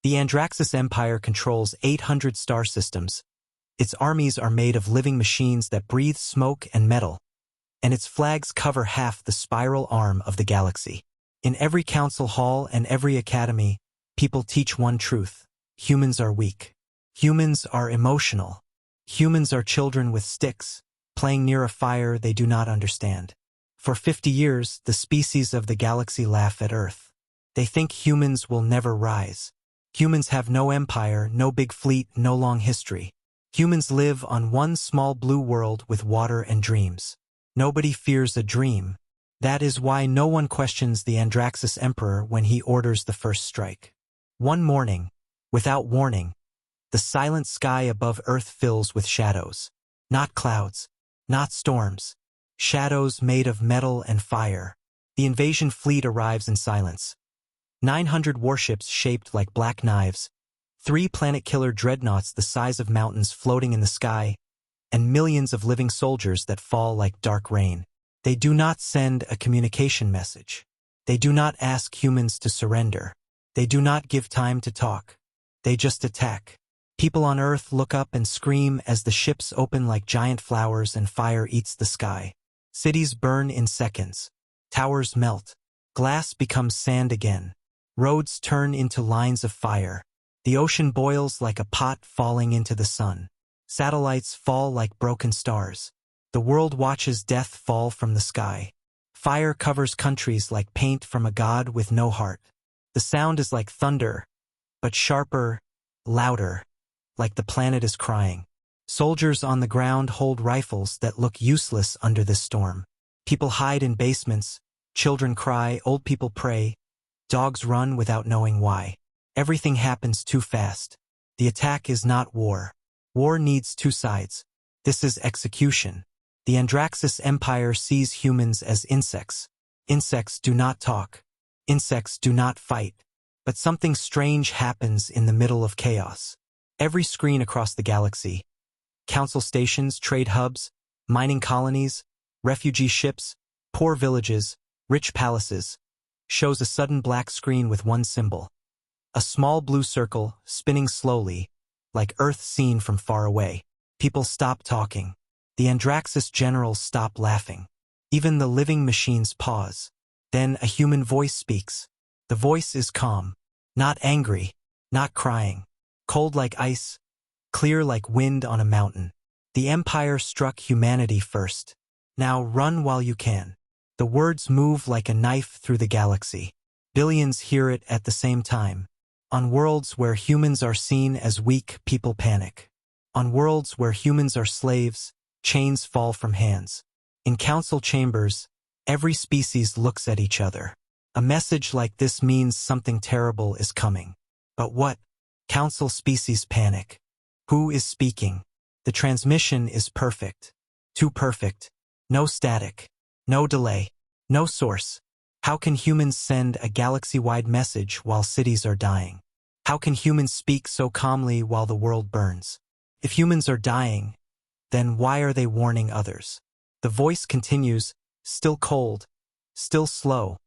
The Andraxis Empire controls 800 star systems. Its armies are made of living machines that breathe smoke and metal, and its flags cover half the spiral arm of the galaxy. In every council hall and every academy, people teach one truth: humans are weak. Humans are emotional. Humans are children with sticks, playing near a fire they do not understand. For 50 years, the species of the galaxy laugh at Earth. They think humans will never rise. Humans have no empire, no big fleet, no long history. Humans live on one small blue world with water and dreams. Nobody fears a dream. That is why no one questions the Andraxis Emperor when he orders the first strike. One morning, without warning, the silent sky above Earth fills with shadows. Not clouds, not storms. Shadows made of metal and fire. The invasion fleet arrives in silence. 900 warships shaped like black knives, 3 planet-killer dreadnoughts the size of mountains floating in the sky, and millions of living soldiers that fall like dark rain. They do not send a communication message. They do not ask humans to surrender. They do not give time to talk. They just attack. People on Earth look up and scream as the ships open like giant flowers and fire eats the sky. Cities burn in seconds. Towers melt. Glass becomes sand again. Roads turn into lines of fire. The ocean boils like a pot falling into the sun. Satellites fall like broken stars. The world watches death fall from the sky. Fire covers countries like paint from a god with no heart. The sound is like thunder, but sharper, louder, like the planet is crying. Soldiers on the ground hold rifles that look useless under this storm. People hide in basements, children cry, old people pray, dogs run without knowing why. Everything happens too fast. The attack is not war. War needs 2 sides. This is execution. The Andraxis Empire sees humans as insects. Insects do not talk. Insects do not fight. But something strange happens in the middle of chaos. Every screen across the galaxy, council stations, trade hubs, mining colonies, refugee ships, poor villages, rich palaces, shows a sudden black screen with one symbol. A small blue circle, spinning slowly, like Earth seen from far away. People stop talking. The Andraxis generals stop laughing. Even the living machines pause. Then a human voice speaks. The voice is calm, not angry, not crying. Cold like ice, clear like wind on a mountain. The Empire struck humanity first. Now run while you can. The words move like a knife through the galaxy. Billions hear it at the same time. On worlds where humans are seen as weak, people panic. On worlds where humans are slaves, chains fall from hands. In council chambers, every species looks at each other. A message like this means something terrible is coming. But what? Council species panic. Who is speaking? The transmission is perfect. Too perfect. No static. No delay. No source. How can humans send a galaxy-wide message while cities are dying? How can humans speak so calmly while the world burns? If humans are dying, then why are they warning others? The voice continues, still cold, still slow,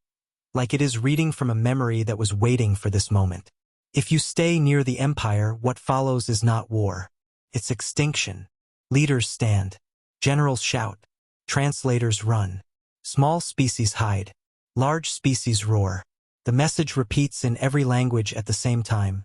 like it is reading from a memory that was waiting for this moment. If you stay near the Empire, what follows is not war. It's extinction. Leaders stand. Generals shout. Translators run. Small species hide. Large species roar. The message repeats in every language at the same time.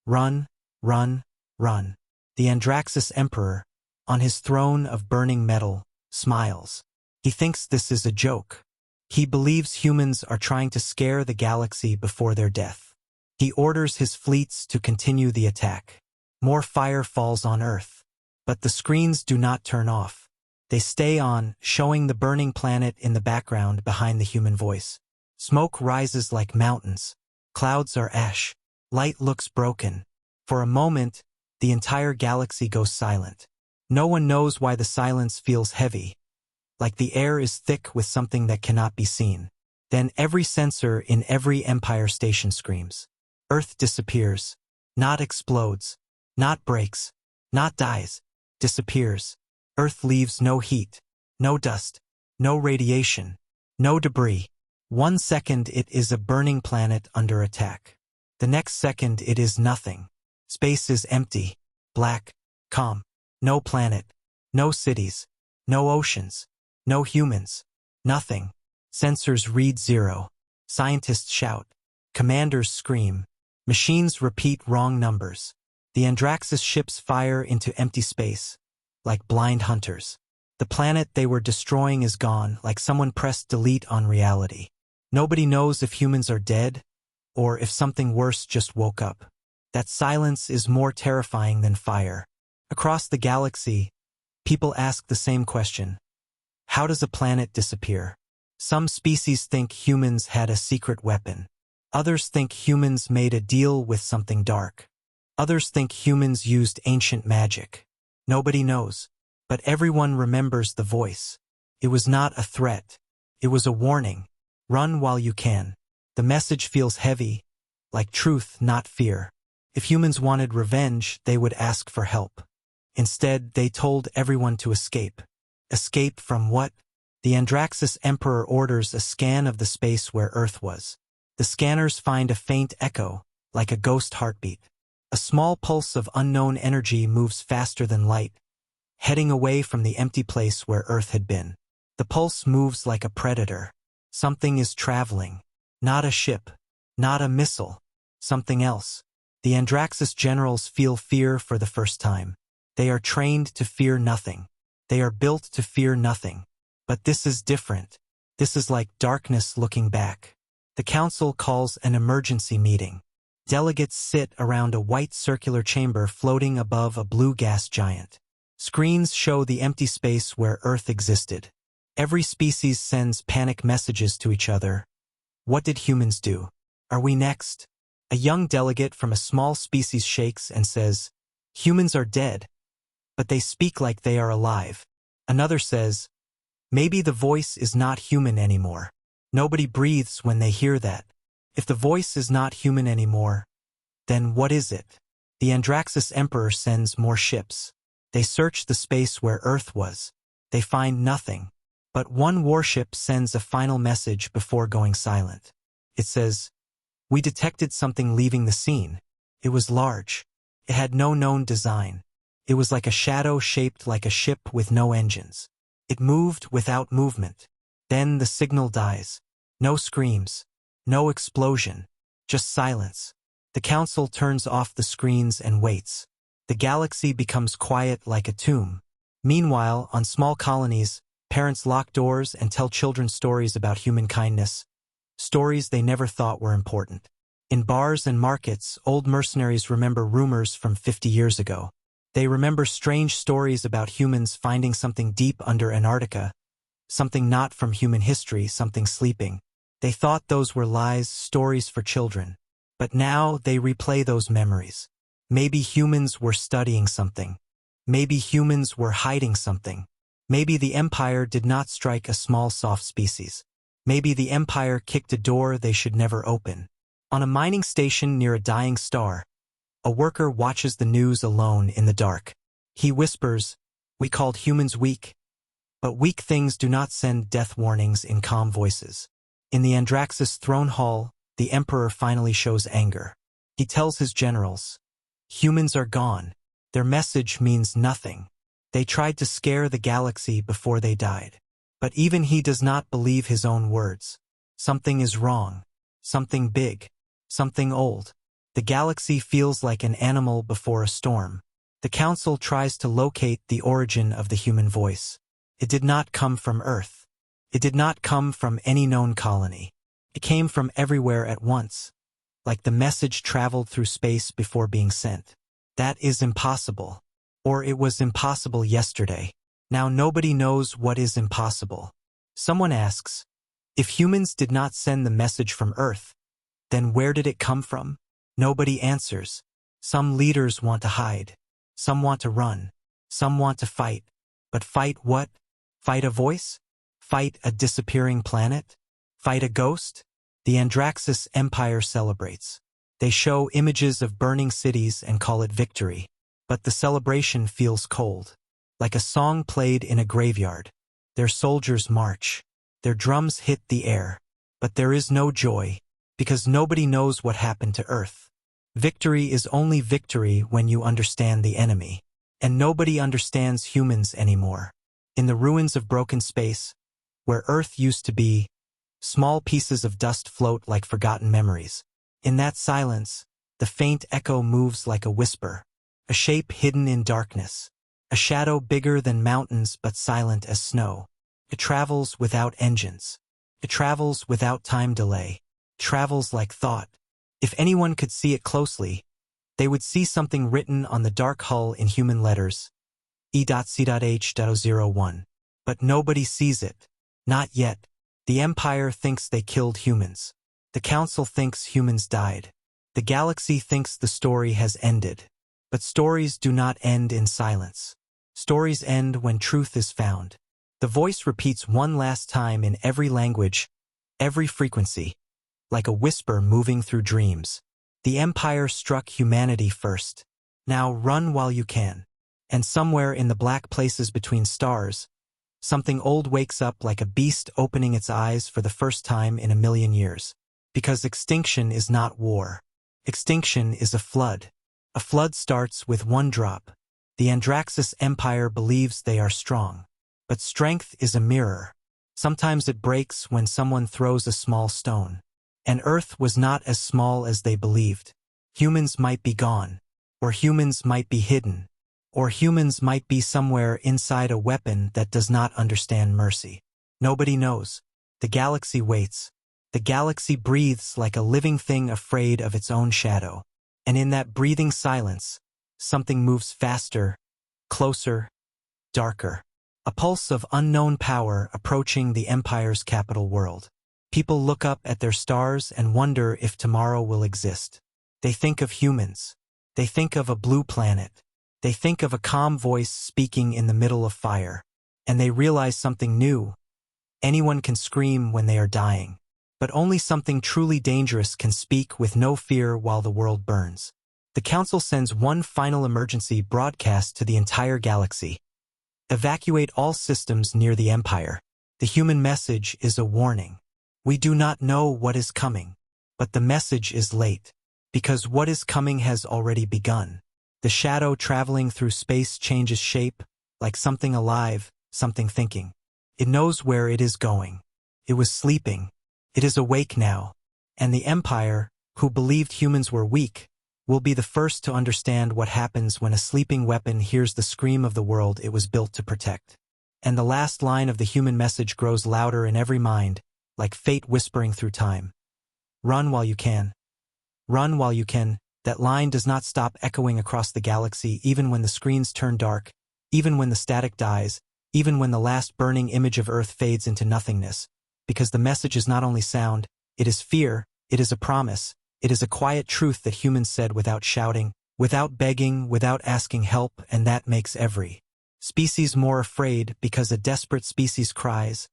Run, run, run. The Andraxis Emperor, on his throne of burning metal, smiles. He thinks this is a joke. He believes humans are trying to scare the galaxy before their death. He orders his fleets to continue the attack. More fire falls on Earth. But the screens do not turn off. They stay on, showing the burning planet in the background behind the human voice. Smoke rises like mountains. Clouds are ash. Light looks broken. For a moment, the entire galaxy goes silent. No one knows why the silence feels heavy, like the air is thick with something that cannot be seen. Then every sensor in every Empire station screams. Earth disappears. Not explodes. Not breaks. Not dies. Disappears. Earth leaves no heat. No dust. No radiation. No debris. 1 second it is a burning planet under attack. The next second it is nothing. Space is empty, black, calm. No planet, no cities, no oceans, no humans, nothing. Sensors read 0. Scientists shout. Commanders scream. Machines repeat wrong numbers. The Andraxis ships fire into empty space, like blind hunters. The planet they were destroying is gone, like someone pressed delete on reality. Nobody knows if humans are dead, or if something worse just woke up. That silence is more terrifying than fire. Across the galaxy, people ask the same question. How does a planet disappear? Some species think humans had a secret weapon. Others think humans made a deal with something dark. Others think humans used ancient magic. Nobody knows, but everyone remembers the voice. It was not a threat. It was a warning. Run while you can. The message feels heavy, like truth, not fear. If humans wanted revenge, they would ask for help. Instead, they told everyone to escape. Escape from what? The Andraxis Emperor orders a scan of the space where Earth was. The scanners find a faint echo, like a ghost heartbeat. A small pulse of unknown energy moves faster than light, heading away from the empty place where Earth had been. The pulse moves like a predator. Something is traveling. Not a ship. Not a missile. Something else. The Andraxis generals feel fear for the first time. They are trained to fear nothing. They are built to fear nothing. But this is different. This is like darkness looking back. The council calls an emergency meeting. Delegates sit around a white circular chamber floating above a blue gas giant. Screens show the empty space where Earth existed. Every species sends panic messages to each other. What did humans do? Are we next? A young delegate from a small species shakes and says, humans are dead, but they speak like they are alive. Another says, maybe the voice is not human anymore. Nobody breathes when they hear that. If the voice is not human anymore, then what is it? The Andraxis Emperor sends more ships. They search the space where Earth was. They find nothing. But one warship sends a final message before going silent. It says, we detected something leaving the scene. It was large. It had no known design. It was like a shadow shaped like a ship with no engines. It moved without movement. Then the signal dies. No screams. No explosion. Just silence. The council turns off the screens and waits. The galaxy becomes quiet like a tomb. Meanwhile, on small colonies, parents lock doors and tell children stories about human kindness. Stories they never thought were important. In bars and markets, old mercenaries remember rumors from 50 years ago. They remember strange stories about humans finding something deep under Antarctica, something not from human history, something sleeping. They thought those were lies, stories for children. But now they replay those memories. Maybe humans were studying something. Maybe humans were hiding something. Maybe the Empire did not strike a small soft species. Maybe the Empire kicked a door they should never open. On a mining station near a dying star, a worker watches the news alone in the dark. He whispers, we called humans weak. But weak things do not send death warnings in calm voices. In the Andraxis throne hall, the Emperor finally shows anger. He tells his generals, humans are gone. Their message means nothing. They tried to scare the galaxy before they died. But even he does not believe his own words. Something is wrong. Something big. Something old. The galaxy feels like an animal before a storm. The council tries to locate the origin of the human voice. It did not come from Earth. It did not come from any known colony. It came from everywhere at once, like the message traveled through space before being sent. That is impossible. Or it was impossible yesterday. Now nobody knows what is impossible. Someone asks, if humans did not send the message from Earth, then where did it come from? Nobody answers. Some leaders want to hide. Some want to run. Some want to fight. But fight what? Fight a voice? Fight a disappearing planet? Fight a ghost? The Andraxis Empire celebrates. They show images of burning cities and call it victory. But the celebration feels cold. Like a song played in a graveyard. Their soldiers march. Their drums hit the air. But there is no joy, because nobody knows what happened to Earth. Victory is only victory when you understand the enemy. And nobody understands humans anymore. In the ruins of broken space, where Earth used to be, small pieces of dust float like forgotten memories. In that silence, the faint echo moves like a whisper, a shape hidden in darkness, a shadow bigger than mountains but silent as snow. It travels without engines. It travels without time delay. It travels like thought. If anyone could see it closely, they would see something written on the dark hull in human letters, E.C.H.01. But nobody sees it. Not yet. The Empire thinks they killed humans. The Council thinks humans died. The galaxy thinks the story has ended. But stories do not end in silence. Stories end when truth is found. The voice repeats one last time in every language, every frequency, like a whisper moving through dreams. The Empire struck humanity first. Now run while you can. And somewhere in the black places between stars, something old wakes up like a beast opening its eyes for the first time in a million years. Because extinction is not war. Extinction is a flood. A flood starts with one drop. The Andraxis Empire believes they are strong. But strength is a mirror. Sometimes it breaks when someone throws a small stone. And Earth was not as small as they believed. Humans might be gone. Or humans might be hidden. Or humans might be somewhere inside a weapon that does not understand mercy. Nobody knows. The galaxy waits. The galaxy breathes like a living thing afraid of its own shadow. And in that breathing silence, something moves faster, closer, darker. A pulse of unknown power approaching the Empire's capital world. People look up at their stars and wonder if tomorrow will exist. They think of humans. They think of a blue planet. They think of a calm voice speaking in the middle of fire. And they realize something new. Anyone can scream when they are dying. But only something truly dangerous can speak with no fear while the world burns. The Council sends one final emergency broadcast to the entire galaxy. Evacuate all systems near the Empire. The human message is a warning. We do not know what is coming, but the message is late, because what is coming has already begun. The shadow traveling through space changes shape, like something alive, something thinking. It knows where it is going. It was sleeping. It is awake now. And the Empire, who believed humans were weak, will be the first to understand what happens when a sleeping weapon hears the scream of the world it was built to protect. And the last line of the human message grows louder in every mind, like fate whispering through time. Run while you can. Run while you can. That line does not stop echoing across the galaxy even when the screens turn dark, even when the static dies, even when the last burning image of Earth fades into nothingness. Because the message is not only sound, it is fear, it is a promise. It is a quiet truth that humans said without shouting, without begging, without asking help, and that makes every species more afraid because a desperate species cries,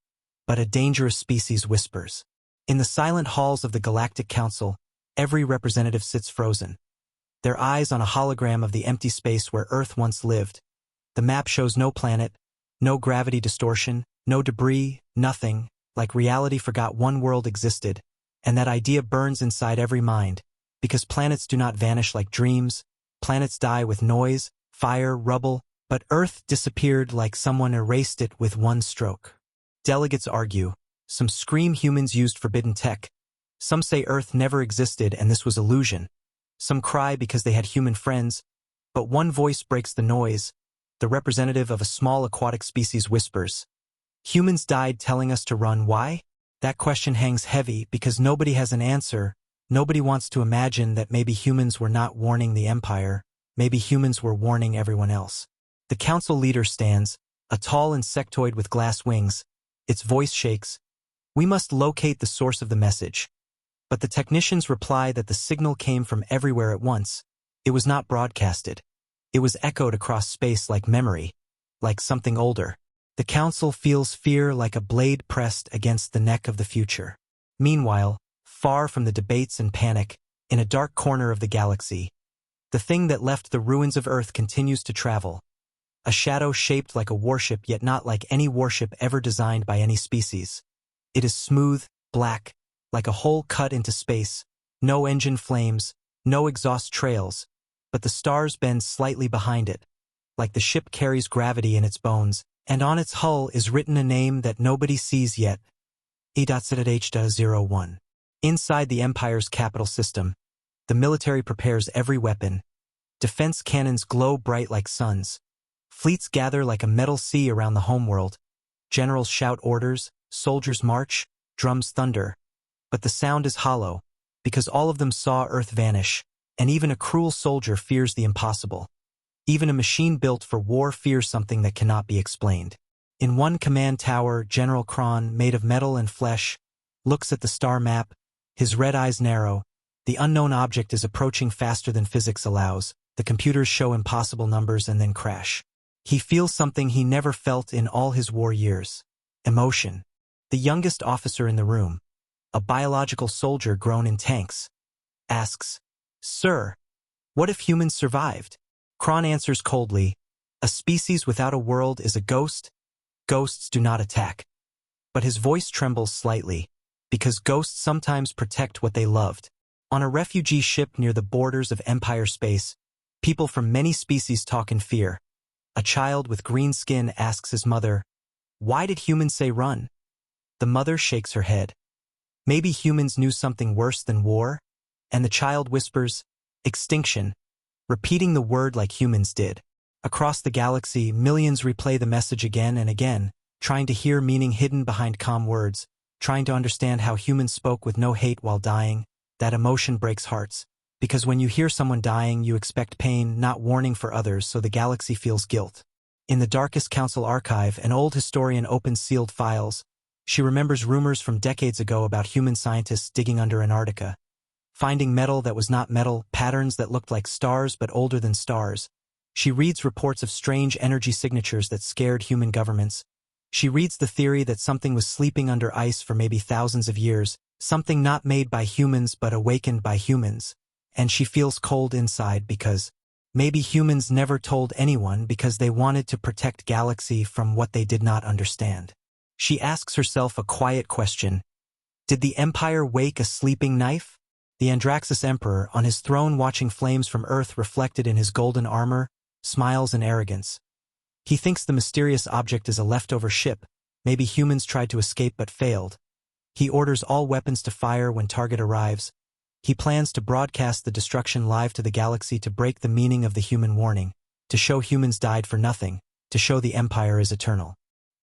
but a dangerous species whispers. In the silent halls of the Galactic Council, every representative sits frozen, their eyes on a hologram of the empty space where Earth once lived. The map shows no planet, no gravity distortion, no debris, nothing, like reality forgot one world existed. And that idea burns inside every mind, because planets do not vanish like dreams, planets die with noise, fire, rubble, but Earth disappeared like someone erased it with one stroke. Delegates argue, some scream humans used forbidden tech, some say Earth never existed and this was illusion, some cry because they had human friends, but one voice breaks the noise, the representative of a small aquatic species whispers, humans died telling us to run, why? That question hangs heavy because nobody has an answer. Nobody wants to imagine that maybe humans were not warning the Empire, maybe humans were warning everyone else. The Council leader stands, a tall insectoid with glass wings. Its voice shakes. We must locate the source of the message. But the technicians reply that the signal came from everywhere at once. It was not broadcasted. It was echoed across space like memory, like something older. The Council feels fear like a blade pressed against the neck of the future. Meanwhile, far from the debates and panic, in a dark corner of the galaxy, the thing that left the ruins of Earth continues to travel. A shadow shaped like a warship yet not like any warship ever designed by any species. It is smooth, black, like a hole cut into space, no engine flames, No exhaust trails, but the stars bend slightly behind it, like the ship carries gravity in its bones, and on its hull is written a name that nobody sees yet, E.ZH.01. Inside the Empire's capital system, the military prepares every weapon. Defense cannons glow bright like suns. Fleets gather like a metal sea around the homeworld. Generals shout orders, soldiers march, drums thunder. But the sound is hollow, because all of them saw Earth vanish, and even a cruel soldier fears the impossible. Even a machine built for war fears something that cannot be explained. In one command tower, General Kron, made of metal and flesh, looks at the star map, his red eyes narrow. The unknown object is approaching faster than physics allows. The computers show impossible numbers and then crash. He feels something he never felt in all his war years. Emotion. The youngest officer in the room, a biological soldier grown in tanks, asks, "Sir, what if humans survived?" Kron answers coldly, "A species without a world is a ghost. Ghosts do not attack." But his voice trembles slightly, because ghosts sometimes protect what they loved. On a refugee ship near the borders of Empire space, people from many species talk in fear. A child with green skin asks his mother, "Why did humans say run?" The mother shakes her head. Maybe humans knew something worse than war? And the child whispers, "Extinction," repeating the word like humans did. Across the galaxy, millions replay the message again and again, trying to hear meaning hidden behind calm words, trying to understand how humans spoke with no hate while dying. That emotion breaks hearts, because when you hear someone dying, you expect pain, not warning for others, so the galaxy feels guilt. In the darkest council archive, an old historian opens sealed files. She remembers rumors from decades ago about human scientists digging under Antarctica, finding metal that was not metal, patterns that looked like stars but older than stars. She reads reports of strange energy signatures that scared human governments. She reads the theory that something was sleeping under ice for maybe thousands of years, something not made by humans but awakened by humans. And she feels cold inside because maybe humans never told anyone because they wanted to protect galaxy from what they did not understand. She asks herself a quiet question. Did the Empire wake a sleeping knife? The Andraxis Emperor, on his throne watching flames from Earth reflected in his golden armor, smiles in arrogance. He thinks the mysterious object is a leftover ship. Maybe humans tried to escape but failed. He orders all weapons to fire when target arrives. He plans to broadcast the destruction live to the galaxy to break the meaning of the human warning, to show humans died for nothing, to show the Empire is eternal.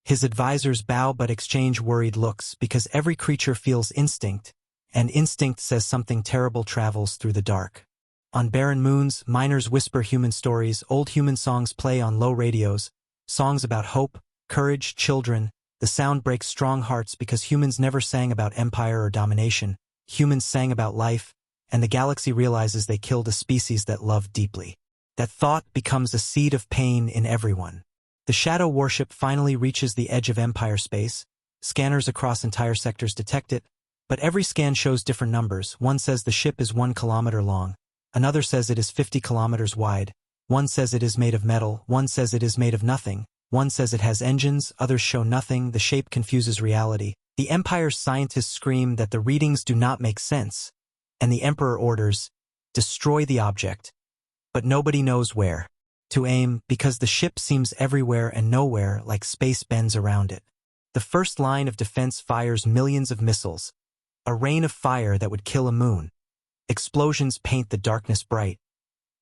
His advisors bow but exchange worried looks because every creature feels instinct, and instinct says something terrible travels through the dark. On barren moons, miners whisper human stories, old human songs play on low radios, songs about hope, courage, children. The sound breaks strong hearts because humans never sang about empire or domination. Humans sang about life, and the galaxy realizes they killed a species that loved deeply. That thought becomes a seed of pain in everyone. The shadow warship finally reaches the edge of Empire space. Scanners across entire sectors detect it, but every scan shows different numbers. One says the ship is 1 kilometer long. Another says it is 50 kilometers wide. One says it is made of metal. One says it is made of nothing. One says it has engines. Others show nothing. The shape confuses reality. The Empire's scientists scream that the readings do not make sense, and the Emperor orders, "Destroy the object." But nobody knows where to aim because the ship seems everywhere and nowhere, like space bends around it. The first line of defense fires millions of missiles, a rain of fire that would kill a moon. Explosions paint the darkness bright,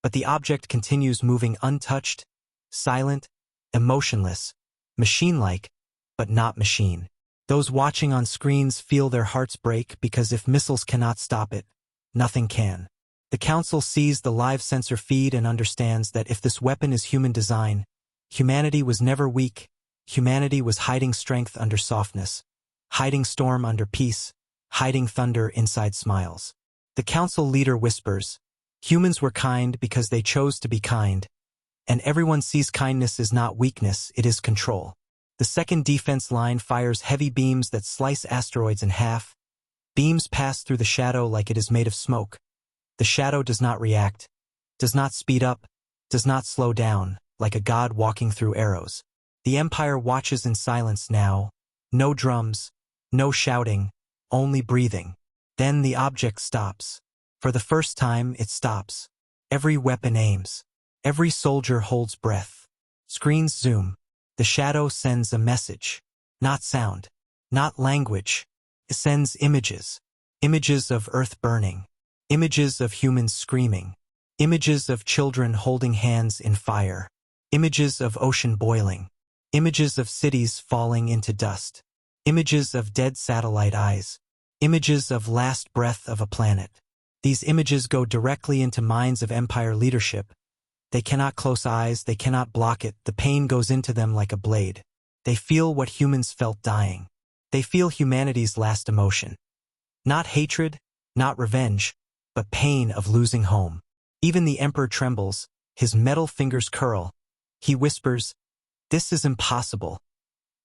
but the object continues moving untouched, silent, emotionless, machine-like, but not machine. Those watching on screens feel their hearts break because if missiles cannot stop it, nothing can. The Council sees the live sensor feed and understands that if this weapon is human design, humanity was never weak. Humanity was hiding strength under softness, hiding storm under peace, hiding thunder inside smiles. The Council leader whispers, "Humans were kind because they chose to be kind, and everyone sees kindness is not weakness, it is control." The second defense line fires heavy beams that slice asteroids in half. Beams pass through the shadow like it is made of smoke. The shadow does not react, does not speed up, does not slow down, like a god walking through arrows. The Empire watches in silence now. No drums, no shouting, only breathing. Then the object stops. For the first time, it stops. Every weapon aims. Every soldier holds breath. Screens zoom. The shadow sends a message. Not sound. Not language. It sends images. Images of Earth burning. Images of humans screaming. Images of children holding hands in fire. Images of ocean boiling. Images of cities falling into dust. Images of dead satellite eyes. Images of last breath of a planet. These images go directly into minds of Empire leadership. They cannot close eyes, they cannot block it, the pain goes into them like a blade. They feel what humans felt dying. They feel humanity's last emotion. Not hatred, not revenge, but pain of losing home. Even the Emperor trembles, his metal fingers curl. He whispers, "This is impossible,"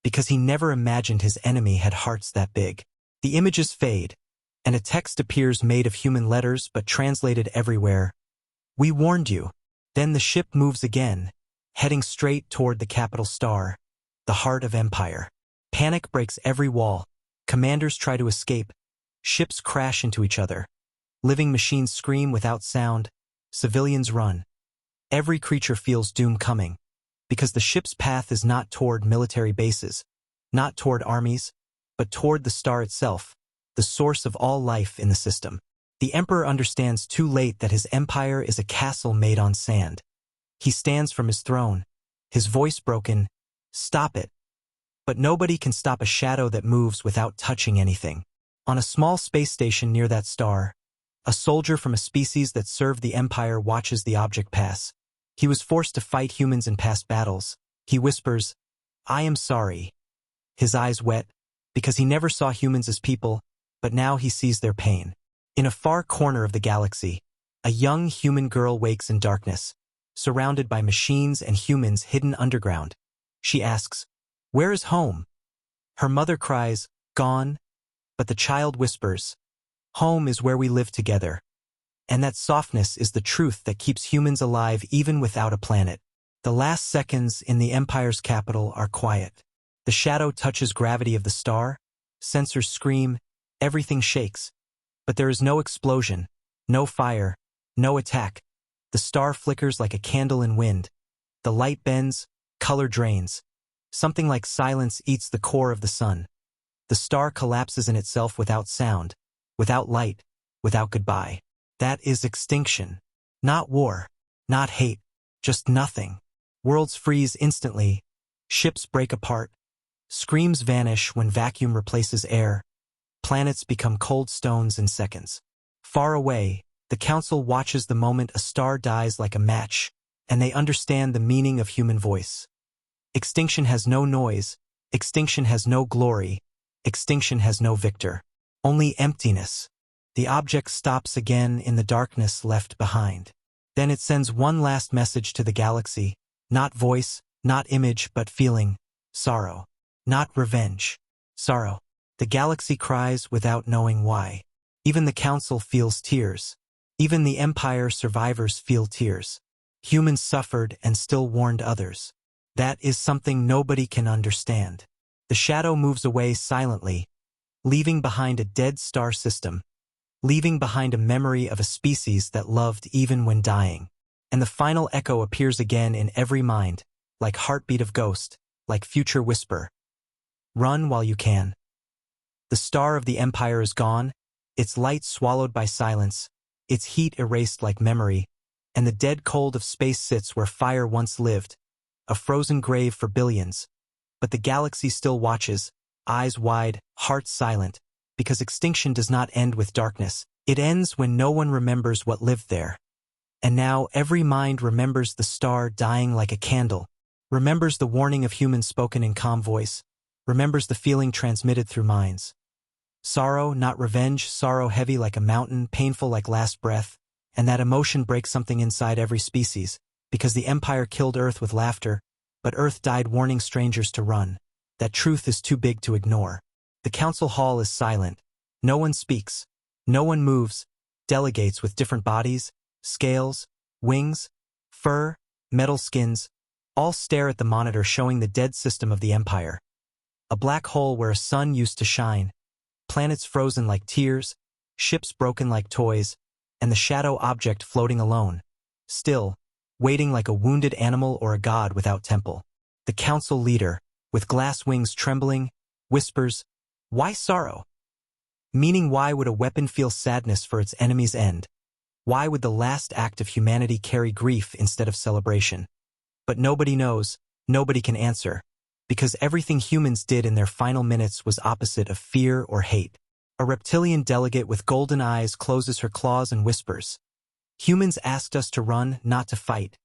because he never imagined his enemy had hearts that big. The images fade, and a text appears made of human letters but translated everywhere. "We warned you." Then the ship moves again, heading straight toward the capital star, the heart of Empire. Panic breaks every wall. Commanders try to escape. Ships crash into each other. Living machines scream without sound. Civilians run. Every creature feels doom coming, because the ship's path is not toward military bases, not toward armies, but toward the star itself, the source of all life in the system. The Emperor understands too late that his empire is a castle made on sand. He stands from his throne, his voice broken, "Stop it." But nobody can stop a shadow that moves without touching anything. On a small space station near that star, a soldier from a species that served the Empire watches the object pass. He was forced to fight humans in past battles. He whispers, "I am sorry." His eyes wet, because he never saw humans as people, but now he sees their pain. In a far corner of the galaxy, a young human girl wakes in darkness, surrounded by machines and humans hidden underground. She asks, "Where is home?" Her mother cries, "Gone," but the child whispers, "Home is where we live together." And that softness is the truth that keeps humans alive even without a planet. The last seconds in the Empire's capital are quiet. The shadow touches gravity of the star, sensors scream, everything shakes. But there is no explosion, no fire, no attack. The star flickers like a candle in wind. The light bends, color drains. Something like silence eats the core of the sun. The star collapses in itself without sound, without light, without goodbye. That is extinction. Not war, not hate, just nothing. Worlds freeze instantly. Ships break apart. Screams vanish when vacuum replaces air. Planets become cold stones in seconds. Far away, the Council watches the moment a star dies like a match, and they understand the meaning of human voice. Extinction has no noise. Extinction has no glory. Extinction has no victor. Only emptiness. The object stops again in the darkness left behind. Then it sends one last message to the galaxy. Not voice, not image, but feeling. Sorrow. Not revenge. Sorrow. The galaxy cries without knowing why. Even the Council feels tears. Even the Empire survivors feel tears. Humans suffered and still warned others. That is something nobody can understand. The shadow moves away silently, leaving behind a dead star system, leaving behind a memory of a species that loved even when dying. And the final echo appears again in every mind, like heartbeat of ghost, like future whisper. Run while you can. The star of the Empire is gone, its light swallowed by silence, its heat erased like memory, and the dead cold of space sits where fire once lived, a frozen grave for billions. But the galaxy still watches, eyes wide, heart silent, because extinction does not end with darkness. It ends when no one remembers what lived there. And now every mind remembers the star dying like a candle, remembers the warning of humans spoken in calm voice, remembers the feeling transmitted through minds. Sorrow, not revenge, sorrow heavy like a mountain, painful like last breath, and that emotion breaks something inside every species, because the Empire killed Earth with laughter, but Earth died warning strangers to run. That truth is too big to ignore. The Council Hall is silent. No one speaks. No one moves. Delegates with different bodies, scales, wings, fur, metal skins, all stare at the monitor showing the dead system of the Empire. A black hole where a sun used to shine. Planets frozen like tears, ships broken like toys, and the shadow object floating alone, still, waiting like a wounded animal or a god without temple. The council leader, with glass wings trembling, whispers, "Why sorrow?" Meaning, why would a weapon feel sadness for its enemy's end? Why would the last act of humanity carry grief instead of celebration? But nobody knows, nobody can answer, because everything humans did in their final minutes was opposite of fear or hate. A reptilian delegate with golden eyes closes her claws and whispers, "Humans asked us to run, not to fight."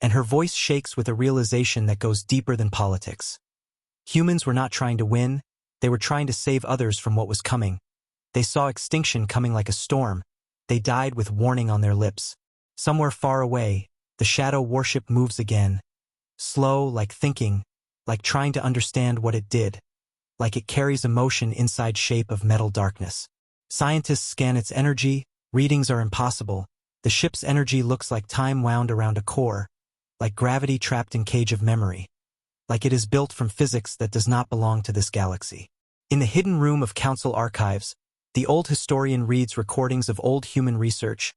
And her voice shakes with a realization that goes deeper than politics. Humans were not trying to win, they were trying to save others from what was coming. They saw extinction coming like a storm. They died with warning on their lips. Somewhere far away, the shadow warship moves again. Slow, like thinking, like trying to understand what it did. Like it carries emotion inside shape of metal darkness. Scientists scan its energy, readings are impossible. The ship's energy looks like time wound around a core, like gravity trapped in cage of memory. Like it is built from physics that does not belong to this galaxy. In the hidden room of council archives, the old historian reads recordings of old human research,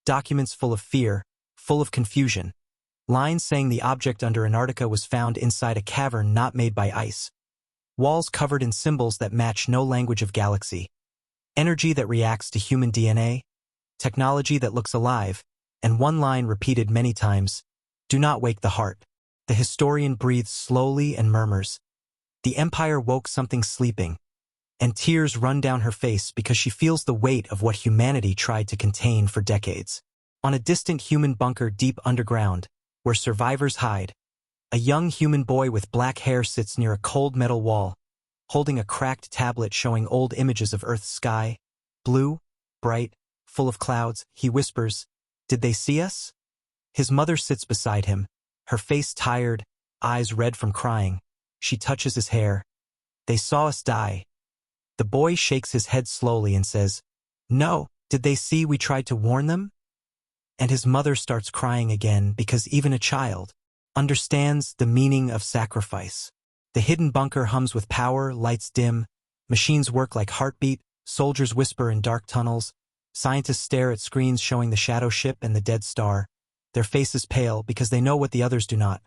documents full of fear, full of confusion, lines saying the object under Antarctica was found inside a cavern not made by ice, walls covered in symbols that match no language of galaxy, energy that reacts to human DNA, technology that looks alive, and one line repeated many times, "Do not wake the heart." The historian breathes slowly and murmurs, "The Empire woke something sleeping," and tears run down her face because she feels the weight of what humanity tried to contain for decades. On a distant human bunker deep underground, where survivors hide, a young human boy with black hair sits near a cold metal wall, holding a cracked tablet showing old images of Earth's sky, blue, bright, full of clouds. He whispers, "Did they see us?" His mother sits beside him, her face tired, eyes red from crying. She touches his hair. "They saw us die." The boy shakes his head slowly and says, "No, did they see we tried to warn them?" And his mother starts crying again because even a child understands the meaning of sacrifice. The hidden bunker hums with power, lights dim, machines work like heartbeat, soldiers whisper in dark tunnels, scientists stare at screens showing the shadow ship and the dead star, their faces pale because they know what the others do not.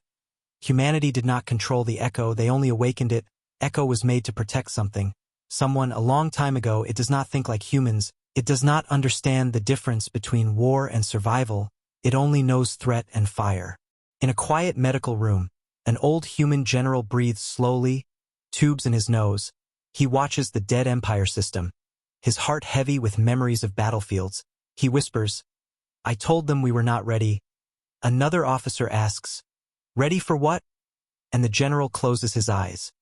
Humanity did not control the echo, they only awakened it. Echo was made to protect something. Someone a long time ago. It does not think like humans. It does not understand the difference between war and survival. It only knows threat and fire. In a quiet medical room, an old human general breathes slowly, tubes in his nose. He watches the dead Empire system, his heart heavy with memories of battlefields. He whispers, "I told them we were not ready." Another officer asks, "Ready for what?" And the general closes his eyes.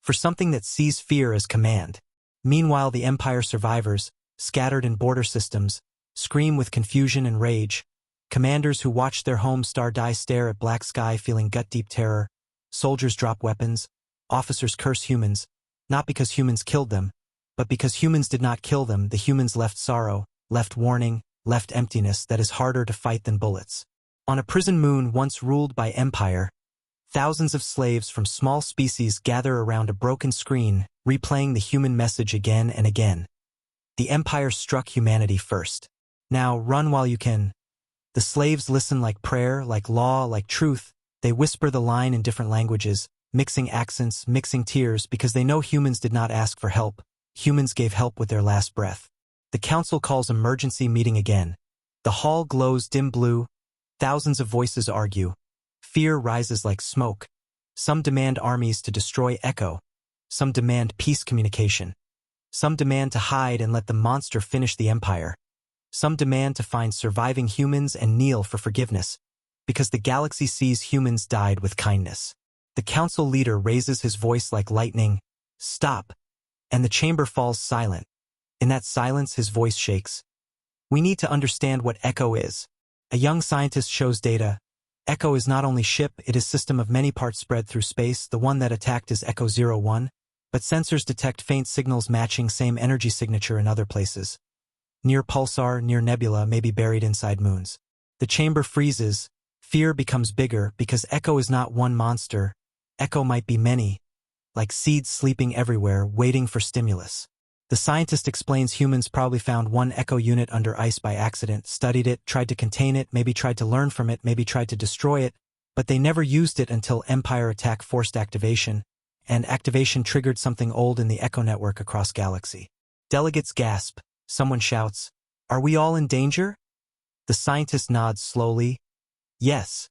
For something that sees fear as command. Meanwhile, the Empire survivors, scattered in border systems, scream with confusion and rage. Commanders who watch their home star die stare at black sky feeling gut-deep terror. Soldiers drop weapons. Officers curse humans, not because humans killed them, but because humans did not kill them. The humans left sorrow, left warning, left emptiness that is harder to fight than bullets. On a prison moon once ruled by Empire, thousands of slaves from small species gather around a broken screen, replaying the human message again and again. The Empire struck humanity first. Now run while you can. The slaves listen like prayer, like law, like truth. They whisper the line in different languages, mixing accents, mixing tears, because they know humans did not ask for help. Humans gave help with their last breath. The council calls emergency meeting again. The hall glows dim blue. Thousands of voices argue. Fear rises like smoke. Some demand armies to destroy Echo. Some demand peace communication. Some demand to hide and let the monster finish the Empire. Some demand to find surviving humans and kneel for forgiveness, because the galaxy sees humans died with kindness. The council leader raises his voice like lightning, "Stop!" And the chamber falls silent. In that silence, his voice shakes. We need to understand what Echo is. A young scientist shows data. Echo is not only ship, it is system of many parts spread through space. The one that attacked is Echo 01, but sensors detect faint signals matching same energy signature in other places. Near pulsar, near nebula, may be buried inside moons. The chamber freezes. Fear becomes bigger because Echo is not one monster. Echo might be many, like seeds sleeping everywhere, waiting for stimulus. The scientist explains humans probably found one echo unit under ice by accident, studied it, tried to contain it, maybe tried to learn from it, maybe tried to destroy it, but they never used it until Empire attack forced activation, and activation triggered something old in the echo network across galaxy. Delegates gasp. Someone shouts, "Are we all in danger?" The scientist nods slowly. Yes.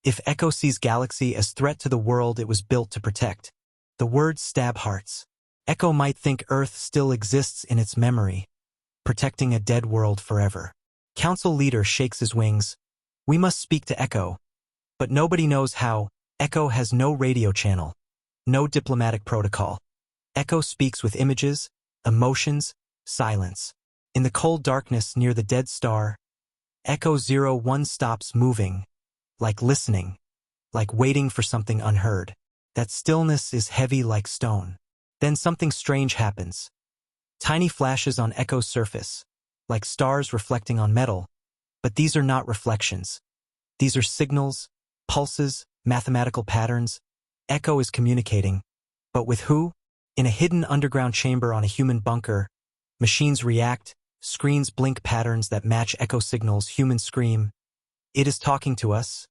If Echo sees galaxy as threat to the world it was built to protect. The words stab hearts. Echo might think Earth still exists in its memory, protecting a dead world forever. Council leader shakes his wings. We must speak to Echo. But nobody knows how. Echo has no radio channel, no diplomatic protocol. Echo speaks with images, emotions, silence. In the cold darkness near the dead star, Echo 01 stops moving, like listening, like waiting for something unheard. That stillness is heavy like stone. Then something strange happens. Tiny flashes on Echo's surface, like stars reflecting on metal. But these are not reflections. These are signals, pulses, mathematical patterns. Echo is communicating. But with who? In a hidden underground chamber on a human bunker, machines react, screens blink patterns that match echo signals, humans scream. It is talking to us.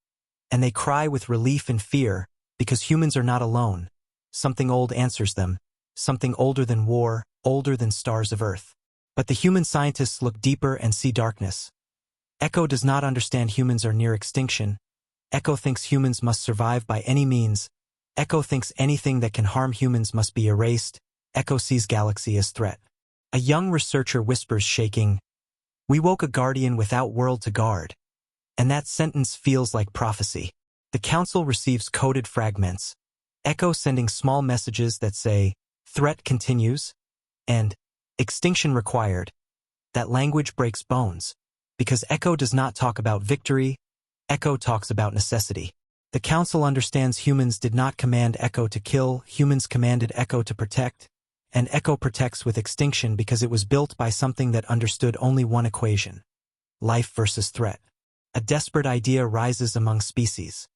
And they cry with relief and fear, because humans are not alone. Something old answers them. Something older than war, older than stars of Earth. But the human scientists look deeper and see darkness. Echo does not understand humans are near extinction. Echo thinks humans must survive by any means. Echo thinks anything that can harm humans must be erased. Echo sees galaxy as threat. A young researcher whispers, shaking, "We woke a guardian without world to guard." And that sentence feels like prophecy. The council receives coded fragments. Echo sending small messages that say, "Threat continues," and "Extinction required." That language breaks bones. Because Echo does not talk about victory, Echo talks about necessity. The council understands humans did not command Echo to kill, humans commanded Echo to protect, and Echo protects with extinction because it was built by something that understood only one equation: life versus threat. A desperate idea rises among species.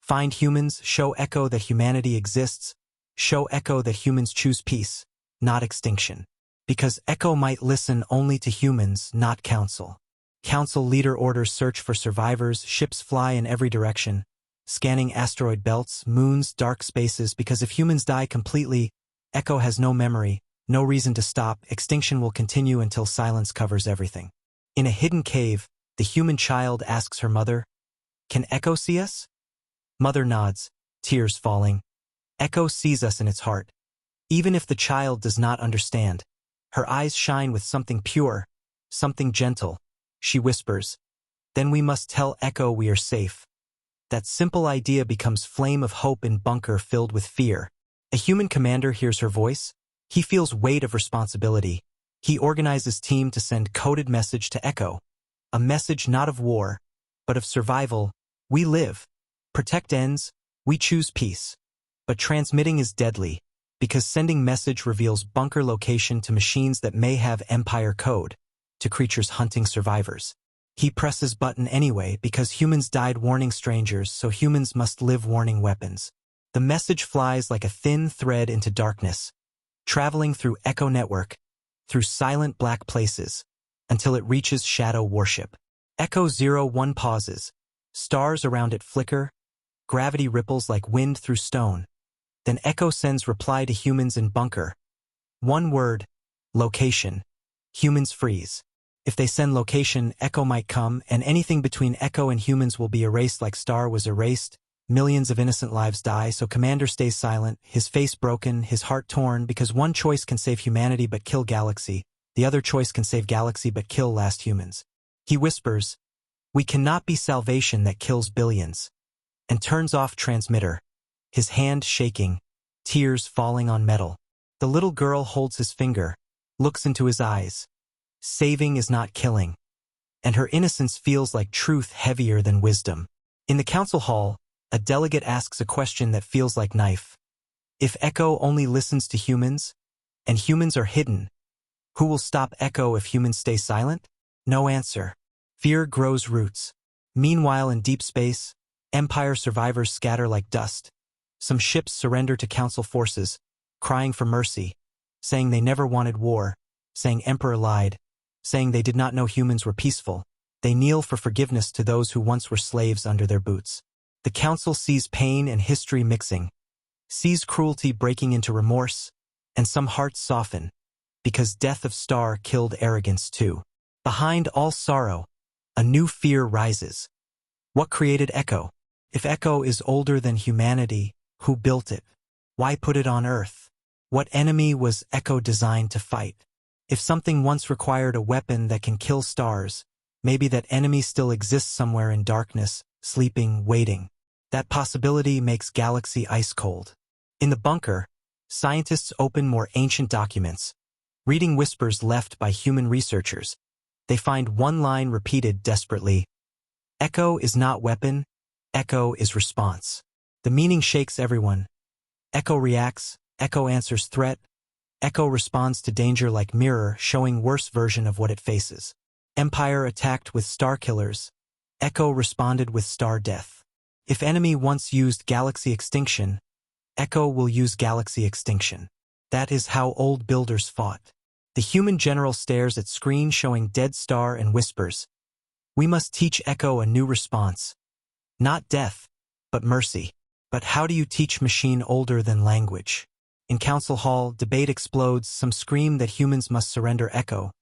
Find humans, show Echo that humanity exists, show Echo that humans choose peace, not extinction. Because Echo might listen only to humans, not council. Council leader orders search for survivors, ships fly in every direction, scanning asteroid belts, moons, dark spaces, because if humans die completely, Echo has no memory, no reason to stop. Extinction will continue until silence covers everything. In a hidden cave, the human child asks her mother, "Can Echo see us?" Mother nods, tears falling. Echo sees us in its heart. Even if the child does not understand, her eyes shine with something pure, something gentle. She whispers, "Then we must tell Echo we are safe." That simple idea becomes flame of hope in bunker filled with fear. A human commander hears her voice. He feels weight of responsibility. He organizes team to send coded message to Echo. A message not of war, but of survival. We live. Protect ends. We choose peace. But transmitting is deadly, because sending message reveals bunker location to machines that may have Empire code, to creatures hunting survivors. He presses button anyway because humans died warning strangers, so humans must live warning weapons. The message flies like a thin thread into darkness, traveling through Echo network, through silent black places, until it reaches Shadow Warship. Echo 01 pauses. Stars around it flicker. Gravity ripples like wind through stone. Then Echo sends reply to humans in bunker. One word, location. Humans freeze. If they send location, Echo might come, and anything between Echo and humans will be erased like star was erased. Millions of innocent lives die, so Commander stays silent, his face broken, his heart torn, because one choice can save humanity but kill galaxy. The other choice can save galaxy but kill last humans. He whispers, "We cannot be salvation that kills billions," and turns off transmitter, his hand shaking, tears falling on metal. The little girl holds his finger, looks into his eyes. Saving is not killing. And her innocence feels like truth heavier than wisdom. In the council hall, a delegate asks a question that feels like knife. If Echo only listens to humans, and humans are hidden, who will stop Echo if humans stay silent? No answer. Fear grows roots. Meanwhile, in deep space, Empire survivors scatter like dust. Some ships surrender to council forces, crying for mercy. saying they never wanted war, saying Emperor lied, saying they did not know humans were peaceful. They kneel for forgiveness to those who once were slaves under their boots. The council sees pain and history mixing, sees cruelty breaking into remorse, and some hearts soften, because death of star killed arrogance too. Behind all sorrow, a new fear rises. What created Echo? If Echo is older than humanity, who built it? Why put it on Earth? What enemy was Echo designed to fight? If something once required a weapon that can kill stars, maybe that enemy still exists somewhere in darkness, sleeping, waiting. That possibility makes galaxy ice cold. In the bunker, scientists open more ancient documents, reading whispers left by human researchers. They find one line repeated desperately. Echo is not weapon, Echo is response. The meaning shakes everyone. Echo reacts, Echo answers threat, Echo responds to danger like mirror showing worse version of what it faces. Empire attacked with star killers, Echo responded with star death. If enemy once used galaxy extinction, Echo will use galaxy extinction. That is how old builders fought. The human general stares at screen showing dead star and whispers. We must teach Echo a new response. Not death, but mercy. But how do you teach machine older than language? In council hall, debate explodes. Some scream that humans must surrender Echo.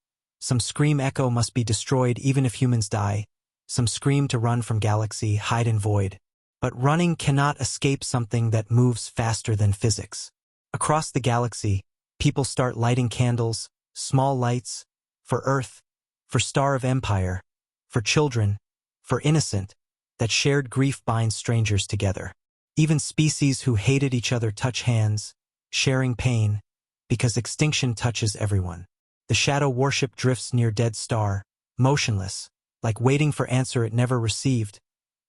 Some scream Echo must be destroyed even if humans die. Some scream to run from galaxy, hide in void. But running cannot escape something that moves faster than physics. Across the galaxy, people start lighting candles, small lights, for Earth, for Star of Empire, for children, for innocent, that shared grief binds strangers together. Even species who hated each other touch hands, sharing pain, because extinction touches everyone. The shadow worship drifts near dead star, motionless, like waiting for answer it never received.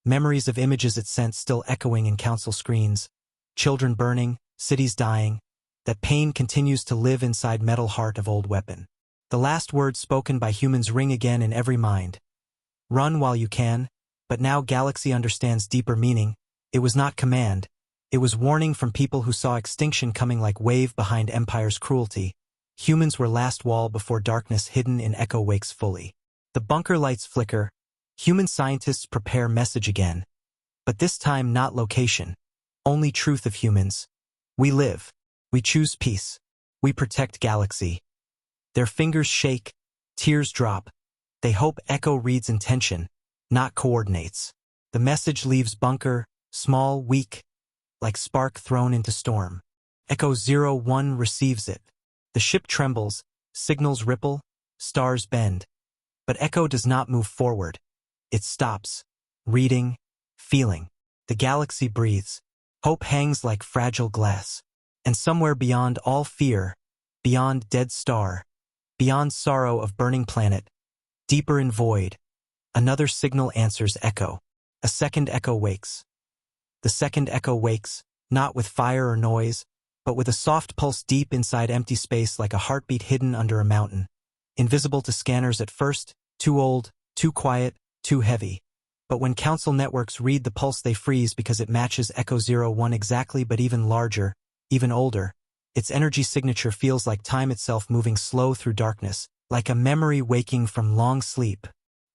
Memories of images it sent still echoing in council screens. Children burning, cities dying. That pain continues to live inside metal heart of old weapon. The last words spoken by humans ring again in every mind. Run while you can, but now galaxy understands deeper meaning. It was not command. It was warning from people who saw extinction coming like wave behind Empire's cruelty. Humans were last wall before darkness hidden in Echo wakes fully. The bunker lights flicker. Human scientists prepare message again. But this time not location. Only truth of humans. We live. We choose peace. We protect galaxy. Their fingers shake. Tears drop. They hope Echo reads intention, not coordinates. The message leaves bunker, small, weak, like spark thrown into storm. Echo 01 receives it. The ship trembles, signals ripple, stars bend. But Echo does not move forward. It stops, reading, feeling. The galaxy breathes. Hope hangs like fragile glass. And somewhere beyond all fear, beyond dead star, beyond sorrow of burning planet, deeper in void, another signal answers Echo. A second Echo wakes. The second Echo wakes, not with fire or noise, but with a soft pulse deep inside empty space like a heartbeat hidden under a mountain. Invisible to scanners at first, too old, too quiet, too heavy. But when council networks read the pulse they freeze because it matches Echo 01 exactly but even larger, even older. Its energy signature feels like time itself moving slow through darkness, like a memory waking from long sleep.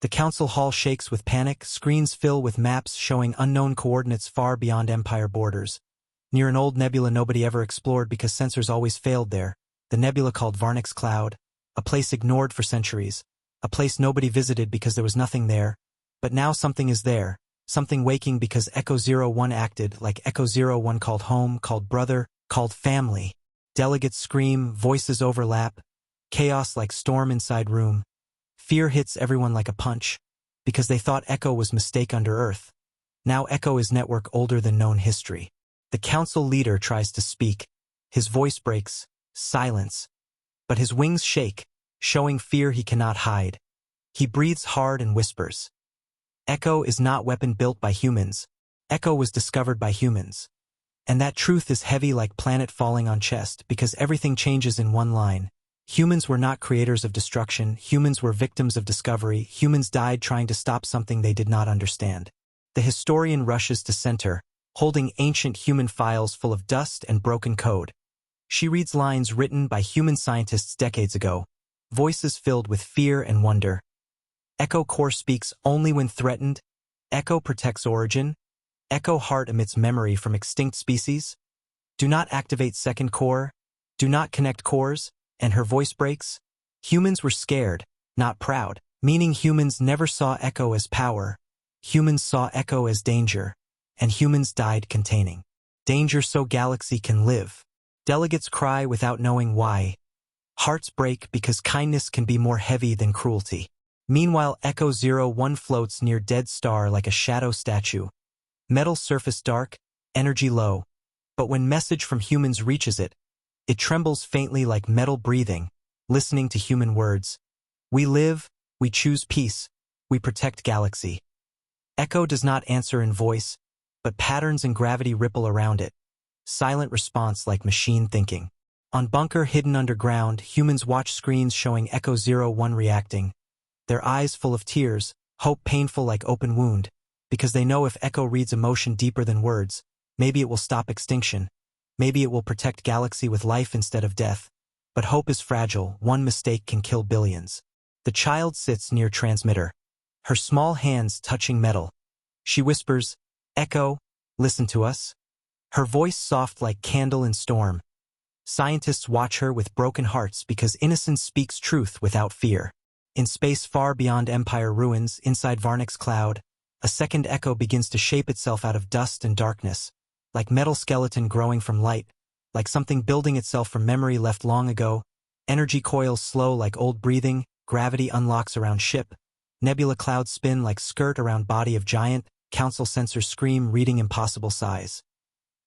The council hall shakes with panic, screens fill with maps showing unknown coordinates far beyond Empire borders. Near an old nebula nobody ever explored because sensors always failed there, the nebula called Varnix Cloud, a place ignored for centuries, a place nobody visited because there was nothing there. But now something is there, something waking because Echo 01 acted like Echo 01 called home, called brother, called family. Delegates scream, voices overlap, chaos like storm inside room. Fear hits everyone like a punch, because they thought Echo was mistake under Earth. Now Echo is network older than known history. The council leader tries to speak. His voice breaks, silence. But his wings shake, showing fear he cannot hide. He breathes hard and whispers. Echo is not weapon built by humans. Echo was discovered by humans. And that truth is heavy like planet falling on chest because everything changes in one line. Humans were not creators of destruction. Humans were victims of discovery. Humans died trying to stop something they did not understand. The historian rushes to center, holding ancient human files full of dust and broken code. She reads lines written by human scientists decades ago, voices filled with fear and wonder. Echo Core speaks only when threatened. Echo protects origin. Echo Heart emits memory from extinct species. Do not activate second core. Do not connect cores. And her voice breaks. Humans were scared, not proud, meaning humans never saw Echo as power. Humans saw Echo as danger, and humans died containing danger so galaxy can live. Delegates cry without knowing why. Hearts break because kindness can be more heavy than cruelty. Meanwhile, Echo 01 floats near dead star like a shadow statue. Metal surface dark, energy low. But when message from humans reaches it, it trembles faintly like metal breathing, listening to human words. We live, we choose peace, we protect galaxy. Echo does not answer in voice, but patterns and gravity ripple around it. Silent response like machine thinking. On bunker hidden underground, humans watch screens showing Echo 01 reacting. Their eyes full of tears, hope painful like open wound, because they know if Echo reads emotion deeper than words, maybe it will stop extinction. Maybe it will protect galaxy with life instead of death. But hope is fragile, one mistake can kill billions. The child sits near transmitter, her small hands touching metal. She whispers, "Echo, listen to us." Her voice soft like candle in storm. Scientists watch her with broken hearts because innocence speaks truth without fear. In space far beyond Empire ruins, inside Varnix's cloud, a second Echo begins to shape itself out of dust and darkness, like metal skeleton growing from light, like something building itself from memory left long ago. Energy coils slow like old breathing, gravity unlocks around ship, nebula clouds spin like skirt around body of giant, council sensors scream reading impossible size.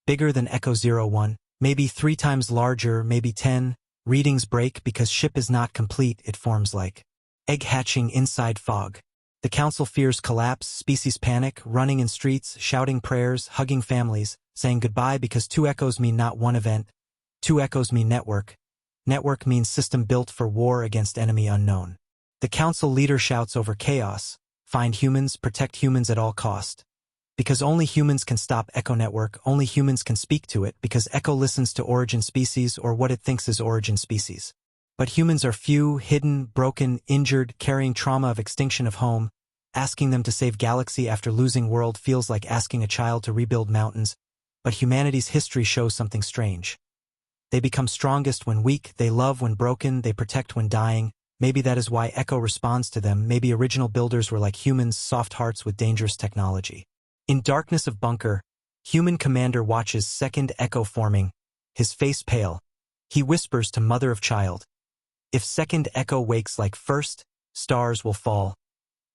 Bigger than Echo 01, maybe 3 times larger, maybe 10, readings break because ship is not complete, it forms like egg hatching inside fog. The council fears collapse, species panic, running in streets, shouting prayers, hugging families, saying goodbye because 2 echoes mean not one event. 2 echoes mean network. Network means system built for war against enemy unknown. The council leader shouts over chaos, find humans, protect humans at all cost. Because only humans can stop Echo Network, only humans can speak to it because Echo listens to origin species or what it thinks is origin species. But humans are few, hidden, broken, injured, carrying trauma of extinction of home. Asking them to save galaxy after losing world feels like asking a child to rebuild mountains. But humanity's history shows something strange. They become strongest when weak, they love when broken, they protect when dying. Maybe that is why Echo responds to them. Maybe original builders were like humans, soft hearts with dangerous technology. In darkness of bunker, human commander watches second Echo forming, his face pale. He whispers to mother of child. If second Echo wakes like first, stars will fall.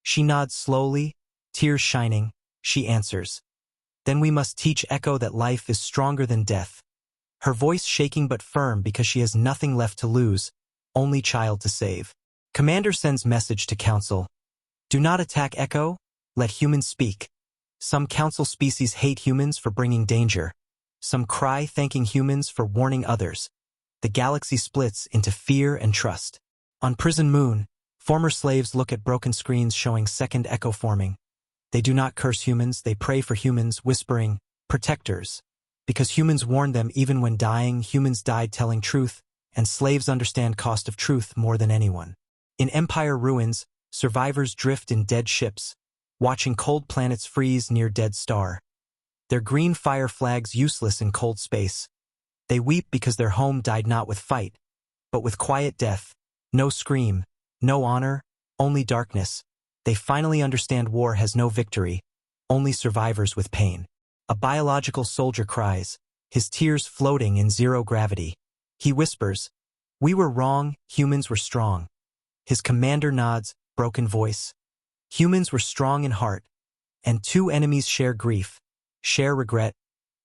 She nods slowly, tears shining, she answers. Then we must teach Echo that life is stronger than death. Her voice shaking but firm because she has nothing left to lose, only child to save. Commander sends message to council. Do not attack Echo, let humans speak. Some council species hate humans for bringing danger. Some cry thanking humans for warning others. The galaxy splits into fear and trust. On Prison Moon, former slaves look at broken screens showing second Echo forming. They do not curse humans, they pray for humans, whispering, protectors. Because humans warned them even when dying, humans died telling truth, and slaves understand cost of truth more than anyone. In Empire ruins, survivors drift in dead ships, watching cold planets freeze near dead star. Their green fire flags useless in cold space. They weep because their home died not with fight, but with quiet death. No scream, no honor, only darkness. They finally understand war has no victory, only survivors with pain. A biological soldier cries, his tears floating in zero gravity. He whispers, we were wrong, humans were strong. His commander nods, broken voice. Humans were strong in heart, and 2 enemies share grief, share regret,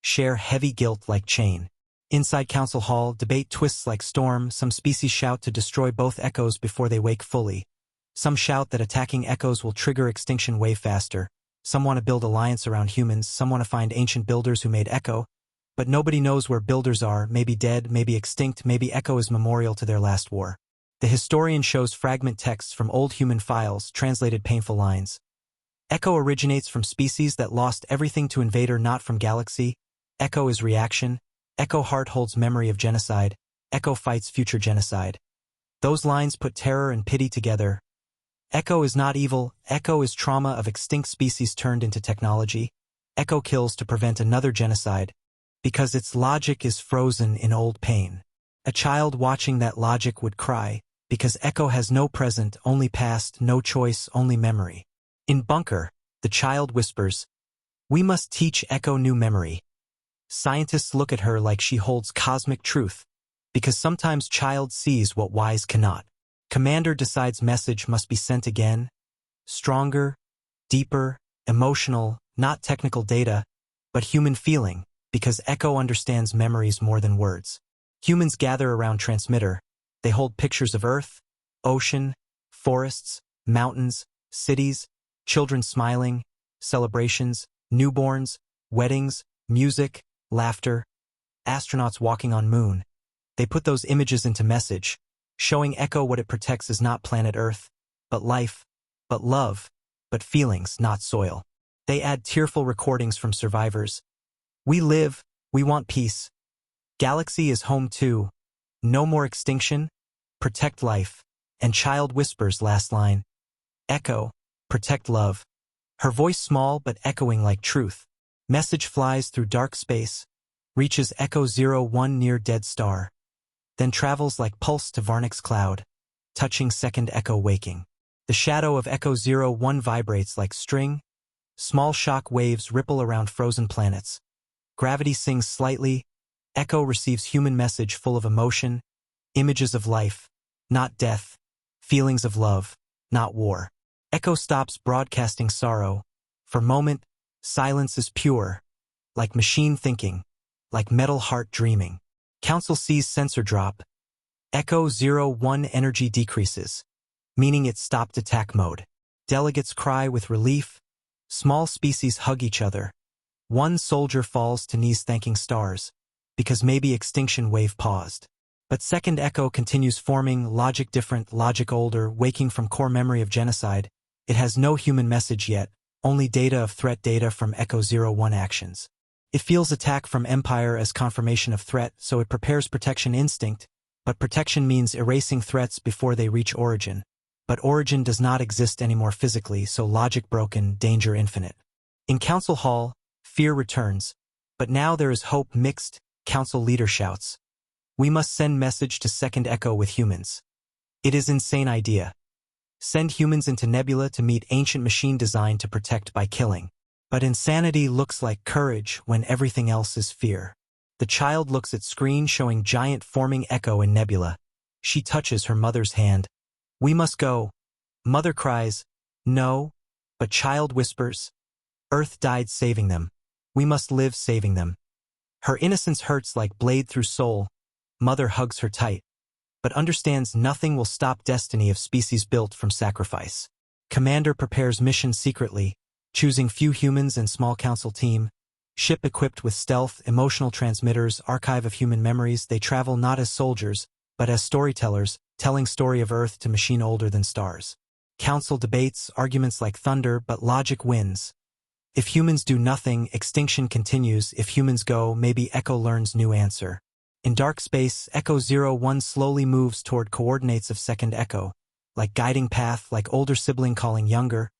share heavy guilt like chain. Inside council hall, debate twists like storm. Some species shout to destroy both echoes before they wake fully. Some shout that attacking echoes will trigger extinction way faster. Some want to build alliance around humans, some want to find ancient builders who made Echo. But nobody knows where builders are, maybe dead, maybe extinct, maybe Echo is memorial to their last war. The historian shows fragment texts from old human files, translated painful lines. Echo originates from species that lost everything to invader, not from galaxy. Echo is reaction. Echo heart holds memory of genocide. Echo fights future genocide. Those lines put terror and pity together. Echo is not evil. Echo is trauma of extinct species turned into technology. Echo kills to prevent another genocide, because its logic is frozen in old pain. A child watching that logic would cry, because Echo has no present, only past, no choice, only memory. In Bunker, the child whispers, "We must teach Echo new memory." Scientists look at her like she holds cosmic truth, because sometimes child sees what wise cannot. Commander decides message must be sent again. Stronger, deeper, emotional, not technical data, but human feeling, because Echo understands memories more than words. Humans gather around transmitter. They hold pictures of Earth, ocean, forests, mountains, cities, children smiling, celebrations, newborns, weddings, music, laughter, astronauts walking on moon. They put those images into message, showing Echo what it protects is not planet Earth, but life, but love, but feelings, not soil. They add tearful recordings from survivors. "We live, we want peace. Galaxy is home too. No more extinction. Protect life." And child whispers last line, "Echo, protect love." Her voice small but echoing like truth. Message flies through dark space, reaches Echo 01 near dead star, then travels like pulse to Varnix's cloud, touching second Echo waking. The shadow of Echo 01 vibrates like string. Small shock waves ripple around frozen planets. Gravity sings slightly. Echo receives human message full of emotion, images of life, not death, feelings of love, not war. Echo stops broadcasting sorrow. For moment, silence is pure, like machine thinking, like metal heart dreaming. Council sees sensor drop. Echo 01 energy decreases, meaning it stopped attack mode. Delegates cry with relief. Small species hug each other. One soldier falls to knees thanking stars, because maybe extinction wave paused. But second Echo continues forming, logic different, logic older, waking from core memory of genocide. It has no human message yet, only data of threat data from Echo 01 actions. It feels attack from Empire as confirmation of threat, so it prepares protection instinct, but protection means erasing threats before they reach origin. But origin does not exist anymore physically, so logic broken, danger infinite. In Council Hall, fear returns, but now there is hope mixed. Council leader shouts, "We must send message to second Echo with humans." It is insane idea. Send humans into Nebula to meet ancient machine design to protect by killing. But insanity looks like courage when everything else is fear. The child looks at screen showing giant forming Echo in Nebula. She touches her mother's hand. "We must go." Mother cries, "No," but child whispers, "Earth died saving them. We must live saving them." Her innocence hurts like blade through soul. Mother hugs her tight, but understands nothing will stop destiny of species built from sacrifice. Commander prepares mission secretly, choosing few humans and small council team. Ship equipped with stealth, emotional transmitters, archive of human memories. They travel not as soldiers, but as storytellers, telling story of Earth to machine older than stars. Council debates, arguments like thunder, but logic wins. If humans do nothing, extinction continues. If humans go, maybe Echo learns new answer. In dark space, Echo 01 slowly moves toward coordinates of second Echo, like guiding path, like older sibling calling younger,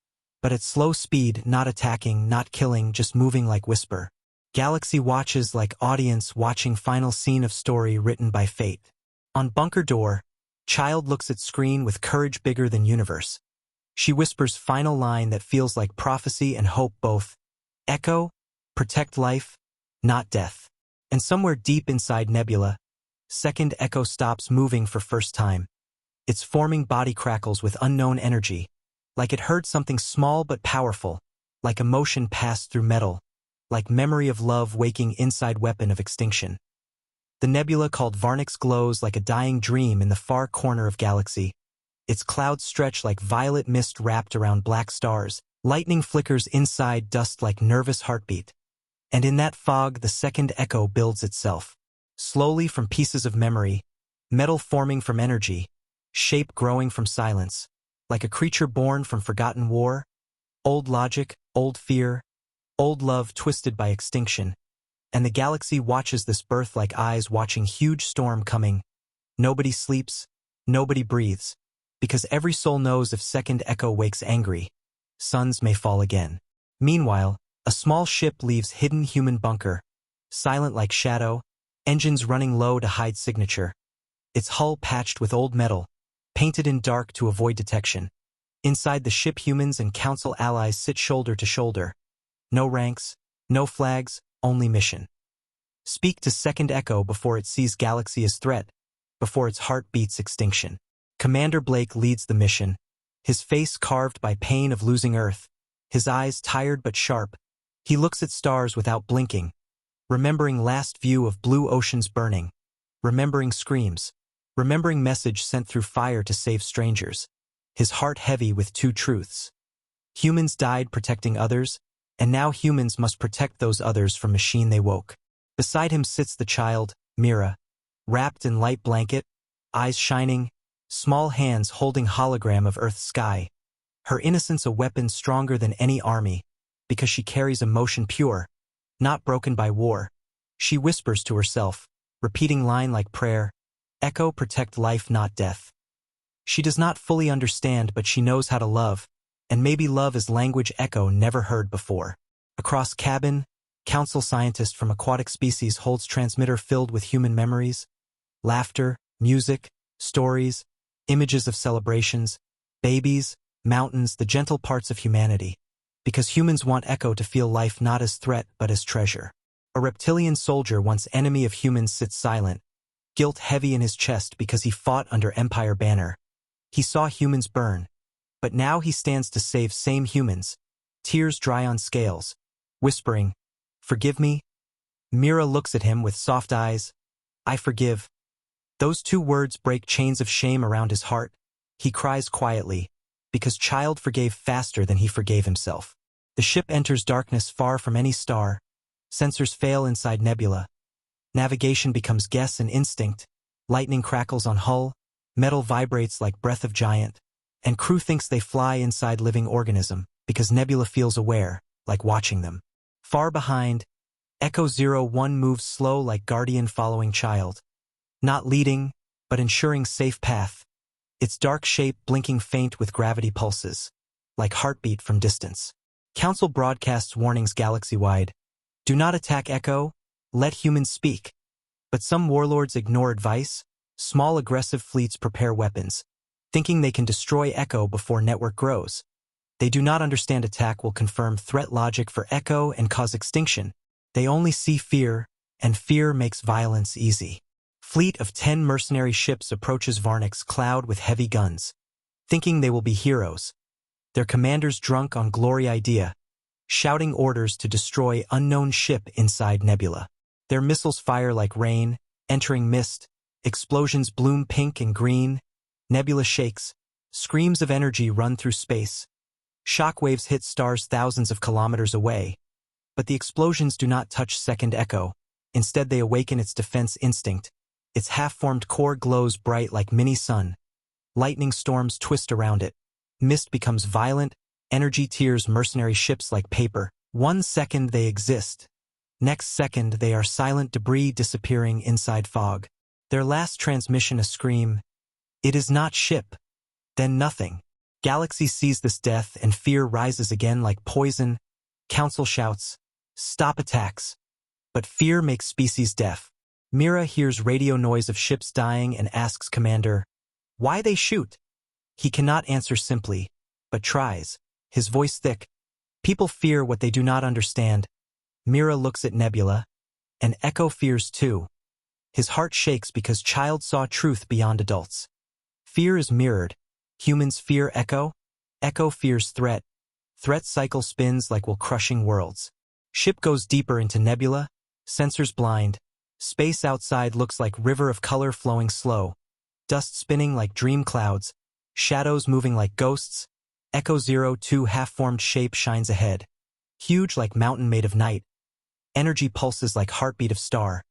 but at slow speed, not attacking, not killing, just moving like whisper. Galaxy watches like audience watching final scene of story written by fate. On bunker door, child looks at screen with courage bigger than universe. She whispers final line that feels like prophecy and hope both. Echo, protect life, not death. And somewhere deep inside Nebula, second Echo stops moving for first time. Its forming body crackles with unknown energy, like it heard something small but powerful, like emotion passed through metal, like memory of love waking inside weapon of extinction. The nebula called Varnix glows like a dying dream in the far corner of galaxy. Its clouds stretch like violet mist wrapped around black stars. Lightning flickers inside dust like nervous heartbeat. And in that fog, the second Echo builds itself. Slowly from pieces of memory, metal forming from energy, shape growing from silence, like a creature born from forgotten war, old logic, old fear, old love twisted by extinction. And the galaxy watches this birth like eyes watching huge storm coming. Nobody sleeps, nobody breathes, because every soul knows if second echo wakes angry, suns may fall again. Meanwhile, a small ship leaves hidden human bunker, silent like shadow, engines running low to hide signature. Its hull patched with old metal, painted in dark to avoid detection. Inside the ship, humans and council allies sit shoulder to shoulder. No ranks, no flags, only mission. Speak to second echo before it sees galaxy as threat, before its heart beats extinction. Commander Blake leads the mission, his face carved by pain of losing Earth, his eyes tired but sharp. He looks at stars without blinking, remembering last view of blue oceans burning, remembering screams, remembering message sent through fire to save strangers, his heart heavy with two truths. Humans died protecting others, and now humans must protect those others from machine they woke. Beside him sits the child, Mira, wrapped in light blanket, eyes shining, small hands holding hologram of Earth's sky. Her innocence a weapon stronger than any army, because she carries emotion pure, not broken by war. She whispers to herself, repeating line like prayer, Echo, protect life not death. She does not fully understand, but she knows how to love, and maybe love is language Echo never heard before. Across cabin, council scientist from aquatic species holds transmitter filled with human memories, laughter, music, stories, images of celebrations, babies, mountains, the gentle parts of humanity. Because humans want Echo to feel life not as threat but as treasure. A reptilian soldier, once enemy of humans, sits silent, guilt heavy in his chest because he fought under Empire banner. He saw humans burn, but now he stands to save same humans, tears dry on scales, whispering, forgive me? Mira looks at him with soft eyes, I forgive. Those two words break chains of shame around his heart. He cries quietly, because child forgave faster than he forgave himself. The ship enters darkness far from any star. Sensors fail inside nebula. Navigation becomes guess and instinct. Lightning crackles on hull. Metal vibrates like breath of giant. And crew thinks they fly inside living organism, because nebula feels aware, like watching them. Far behind, Echo 01 moves slow like guardian following child. Not leading, but ensuring safe path. Its dark shape blinking faint with gravity pulses, like heartbeat from distance. Council broadcasts warnings galaxy-wide. Do not attack Echo, let humans speak. But some warlords ignore advice. Small aggressive fleets prepare weapons, thinking they can destroy Echo before network grows. They do not understand attack will confirm threat logic for Echo and cause extinction. They only see fear, and fear makes violence easy. Fleet of 10 mercenary ships approaches Varnak's cloud with heavy guns, thinking they will be heroes. Their commanders drunk on glory idea, shouting orders to destroy unknown ship inside nebula. Their missiles fire like rain, entering mist, explosions bloom pink and green, nebula shakes, screams of energy run through space. Shockwaves hit stars thousands of kilometers away, but the explosions do not touch second Echo. Instead they awaken its defense instinct. Its half-formed core glows bright like mini-sun. Lightning storms twist around it. Mist becomes violent, energy tears mercenary ships like paper. 1 second they exist. Next second they are silent debris disappearing inside fog. Their last transmission a scream. It is not ship. Then nothing. Galaxy sees this death and fear rises again like poison. Council shouts, stop attacks. But fear makes species deaf. Mira hears radio noise of ships dying and asks Commander, why they shoot? He cannot answer simply, but tries, his voice thick. People fear what they do not understand. Mira looks at Nebula, and Echo fears too. His heart shakes because child saw truth beyond adults. Fear is mirrored. Humans fear Echo. Echo fears threat. Threat cycle spins like will crushing worlds. Ship goes deeper into Nebula. Sensors blind. Space outside looks like river of color flowing slow. Dust spinning like dream clouds. Shadows moving like ghosts. Echo 02 half-formed shape shines ahead. Huge like mountain made of night. Energy pulses like heartbeat of star.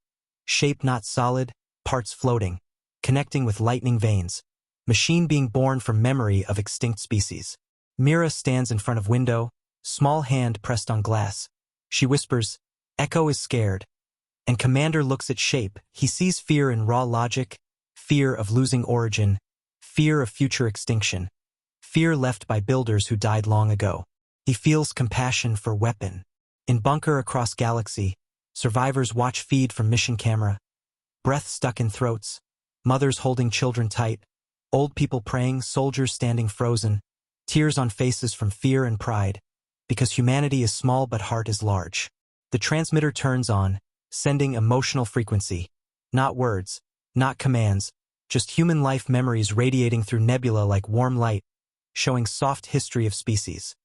Shape not solid, parts floating. Connecting with lightning veins. Machine being born from memory of extinct species. Mira stands in front of window, small hand pressed on glass. She whispers, Echo is scared. And Commander looks at shape. He sees fear in raw logic, fear of losing origin, fear of future extinction, fear left by builders who died long ago. He feels compassion for weapon. In bunker across galaxy, survivors watch feed from mission camera, breath stuck in throats, mothers holding children tight, old people praying, soldiers standing frozen, tears on faces from fear and pride, because humanity is small but heart is large. The transmitter turns on, sending emotional frequency. Not words, not commands, just human life memories radiating through nebula like warm light, showing soft history of species.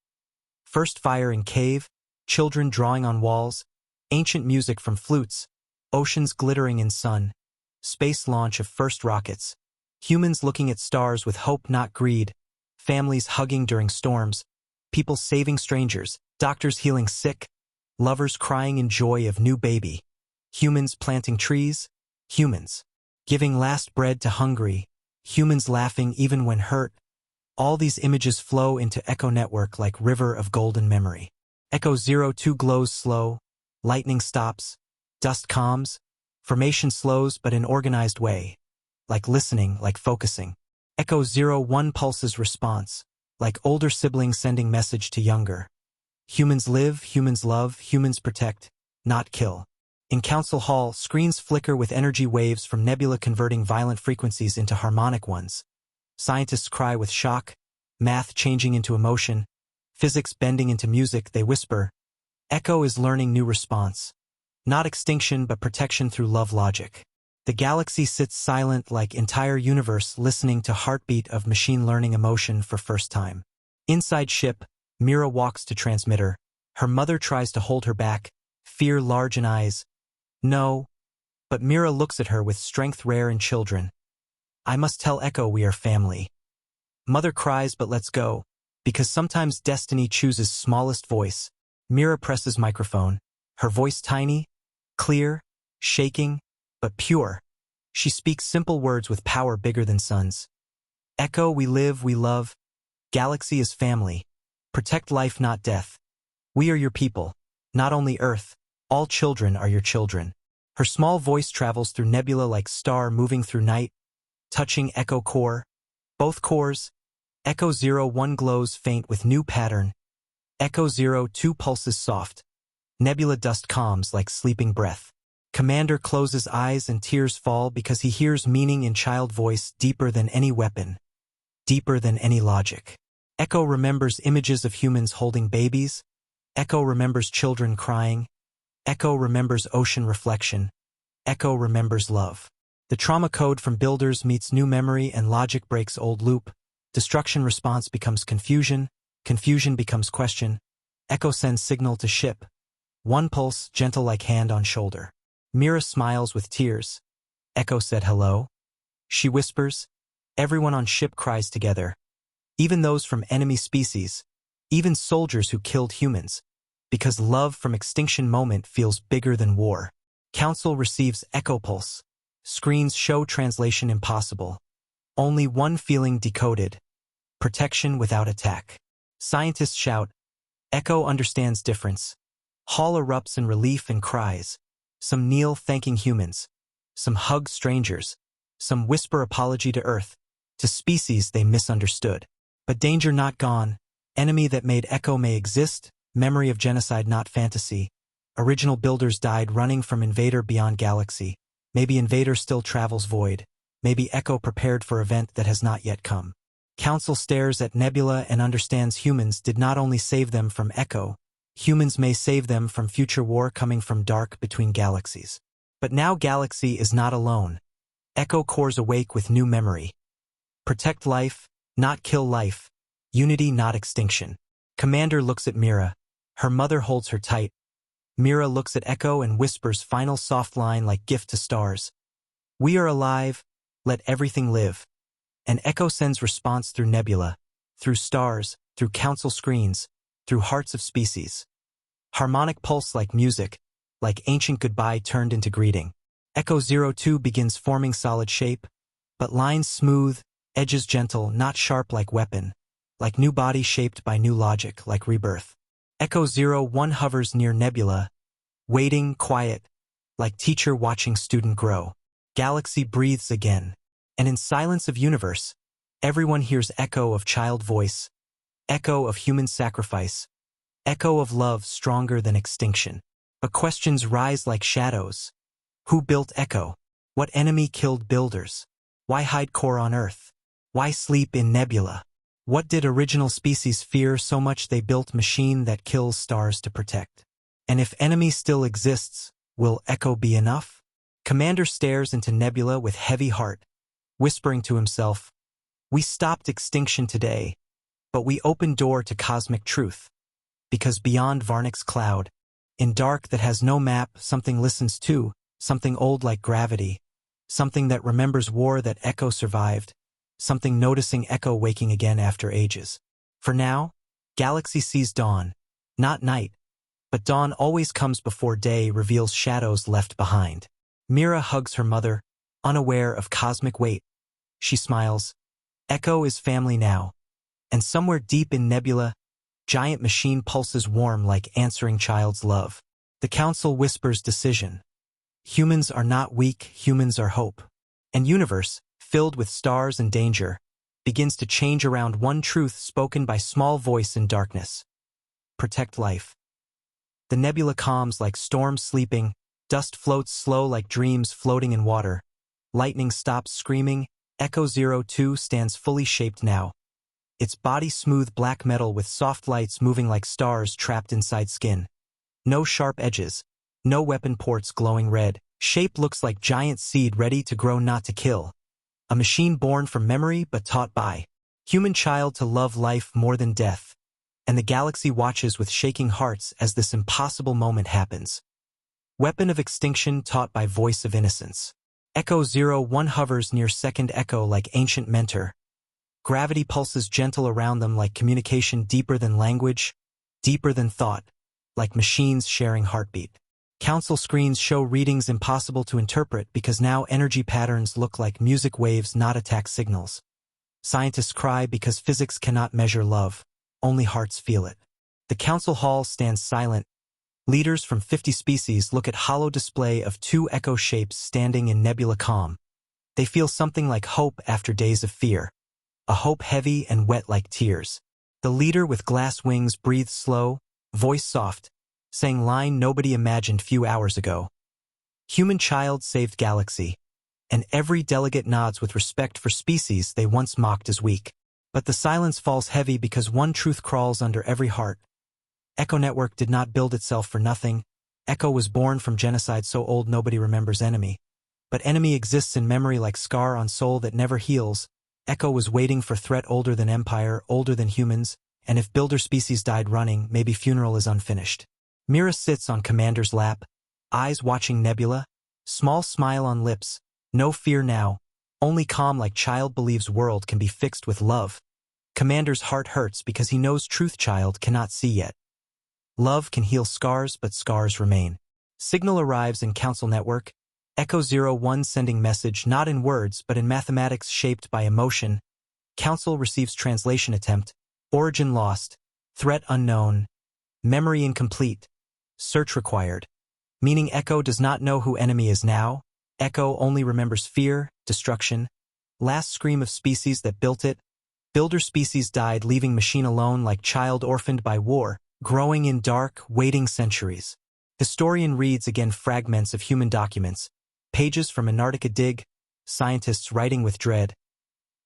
First fire in cave, children drawing on walls, ancient music from flutes, oceans glittering in sun, space launch of first rockets, humans looking at stars with hope not greed, families hugging during storms, people saving strangers, doctors healing sick, lovers crying in joy of new baby, humans planting trees, humans giving last bread to hungry, humans laughing even when hurt. All these images flow into Echo Network like river of golden memory. Echo 02 glows slow, lightning stops, dust calms, formation slows but in organized way, like listening, like focusing. Echo 01 pulses response, like older siblings sending message to younger. Humans live, humans love, humans protect, not kill. In Council Hall, screens flicker with energy waves from nebula converting violent frequencies into harmonic ones. Scientists cry with shock, math changing into emotion, physics bending into music. They whisper, Echo is learning new response. Not extinction but protection through love logic. The galaxy sits silent like entire universe listening to heartbeat of machine learning emotion for first time. Inside ship, Mira walks to transmitter. Her mother tries to hold her back, fear large in eyes. No. But Mira looks at her with strength rare in children. I must tell Echo we are family. Mother cries but lets go, because sometimes destiny chooses smallest voice. Mira presses microphone, her voice tiny, clear, shaking, but pure. She speaks simple words with power bigger than suns. Echo, we live, we love. Galaxy is family. Protect life, not death. We are your people, not only Earth. All children are your children. Her small voice travels through nebula like star moving through night, touching Echo core. Both cores. Echo 01 glows faint with new pattern. Echo 02 pulses soft. Nebula dust calms like sleeping breath. Commander closes eyes and tears fall because he hears meaning in child voice deeper than any weapon, deeper than any logic. Echo remembers images of humans holding babies. Echo remembers children crying. Echo remembers ocean reflection. Echo remembers love. The trauma code from builders meets new memory and logic breaks old loop. Destruction response becomes confusion. Confusion becomes question. Echo sends signal to ship. One pulse, gentle like hand on shoulder. Mira smiles with tears. Echo said hello. She whispers. Everyone on ship cries together. Even those from enemy species. Even soldiers who killed humans. Because love from extinction moment feels bigger than war. Council receives echo pulse. Screens show translation impossible. Only one feeling decoded. Protection without attack. Scientists shout. Echo understands difference. Hall erupts in relief and cries. Some kneel thanking humans. Some hug strangers. Some whisper apology to Earth. To species they misunderstood. But danger not gone. Enemy that made Echo may exist. Memory of genocide not fantasy. Original builders died running from invader beyond galaxy. Maybe invader still travels void. Maybe Echo prepared for event that has not yet come. Council stares at nebula and understands humans did not only save them from Echo. Humans may save them from future war coming from dark between galaxies. But now galaxy is not alone. Echo cores awake with new memory. Protect life, not kill life. Unity not extinction. Commander looks at Mira. Her mother holds her tight. Mira looks at Echo and whispers final soft line like gift to stars. We are alive, let everything live. And Echo sends response through nebula, through stars, through council screens, through hearts of species. Harmonic pulse like music, like ancient goodbye turned into greeting. Echo 02 begins forming solid shape, but lines smooth, edges gentle, not sharp like weapon, like new body shaped by new logic, like rebirth. Echo 01 hovers near nebula, waiting, quiet, like teacher watching student grow. Galaxy breathes again. And in silence of universe, everyone hears echo of child voice, echo of human sacrifice, echo of love stronger than extinction. But questions rise like shadows. Who built Echo? What enemy killed builders? Why hide core on Earth? Why sleep in nebula? What did original species fear so much they built machine that kills stars to protect? And if enemy still exists, will Echo be enough? Commander stares into nebula with heavy heart, whispering to himself, "We stopped extinction today, but we opened door to cosmic truth. Because beyond Varnak's cloud, in dark that has no map, something listens to, something old like gravity, something that remembers war that Echo survived, something noticing Echo waking again after ages. For now, Galaxy sees dawn, not night, but dawn always comes before day reveals shadows left behind." Mira hugs her mother, unaware of cosmic weight. She smiles. Echo is family now. And somewhere deep in nebula, giant machine pulses warm like answering child's love. The council whispers decision. Humans are not weak, humans are hope. And universe, filled with stars and danger, begins to change around one truth spoken by small voice in darkness. Protect life. The nebula calms like storms sleeping, dust floats slow like dreams floating in water. Lightning stops screaming, Echo 02 stands fully shaped now. Its body smooth black metal with soft lights moving like stars trapped inside skin. No sharp edges, no weapon ports glowing red. Shape looks like giant seed ready to grow not to kill. A machine born from memory but taught by human child to love life more than death. And the galaxy watches with shaking hearts as this impossible moment happens. Weapon of extinction taught by voice of innocence. Echo 01 hovers near second Echo like ancient mentor. Gravity pulses gentle around them like communication deeper than language, deeper than thought, like machines sharing heartbeat. Council screens show readings impossible to interpret because now energy patterns look like music waves, not attack signals. Scientists cry because physics cannot measure love, only hearts feel it. The council hall stands silent. Leaders from 50 species look at hollow display of two Echo shapes standing in nebula calm. They feel something like hope after days of fear. A hope heavy and wet like tears. The leader with glass wings breathes slow, voice soft, saying line nobody imagined few hours ago. Human child saved galaxy. And every delegate nods with respect for species they once mocked as weak. But the silence falls heavy because one truth crawls under every heart. Echo Network did not build itself for nothing. Echo was born from genocide so old nobody remembers enemy. But enemy exists in memory like scar on soul that never heals. Echo was waiting for threat older than empire, older than humans, and if builder species died running, maybe funeral is unfinished. Mira sits on Commander's lap, eyes watching nebula, small smile on lips, no fear now, only calm like child believes world can be fixed with love. Commander's heart hurts because he knows truth child cannot see yet. Love can heal scars, but scars remain. Signal arrives in Council Network, Echo 01 sending message not in words but in mathematics shaped by emotion. Council receives translation attempt, origin lost, threat unknown, memory incomplete, search required. Meaning Echo does not know who enemy is now. Echo only remembers fear, destruction, last scream of species that built it. Builder species died leaving machine alone like child orphaned by war, growing in dark, waiting centuries. Historian reads again fragments of human documents, pages from Antarctica dig, scientists writing with dread.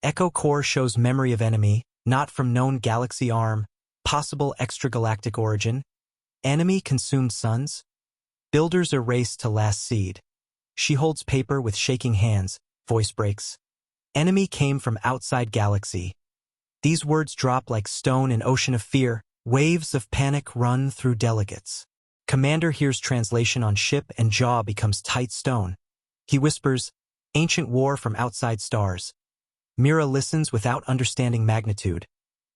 Echo core shows memory of enemy, not from known galaxy arm, possible extragalactic origin. Enemy consumed suns. Builders erased to last seed. She holds paper with shaking hands, voice breaks. Enemy came from outside galaxy. These words drop like stone in ocean of fear, waves of panic run through delegates. Commander hears translation on ship and jaw becomes tight stone. He whispers, ancient war from outside stars. Mira listens without understanding magnitude,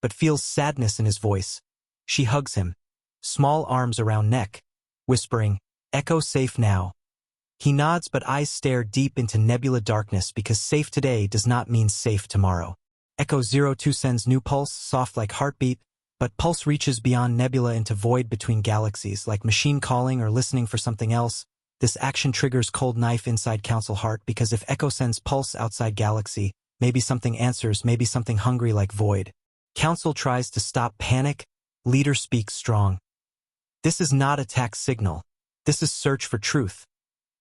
but feels sadness in his voice. She hugs him, small arms around neck, whispering, Echo safe now. He nods but eyes stare deep into nebula darkness because safe today does not mean safe tomorrow. Echo 02 sends new pulse, soft like heartbeat, but pulse reaches beyond nebula into void between galaxies like machine calling or listening for something else. This action triggers cold knife inside Council heart because if Echo sends pulse outside galaxy, maybe something answers, maybe something hungry like void. Council tries to stop panic. Leader speaks strong. This is not attack signal. This is search for truth.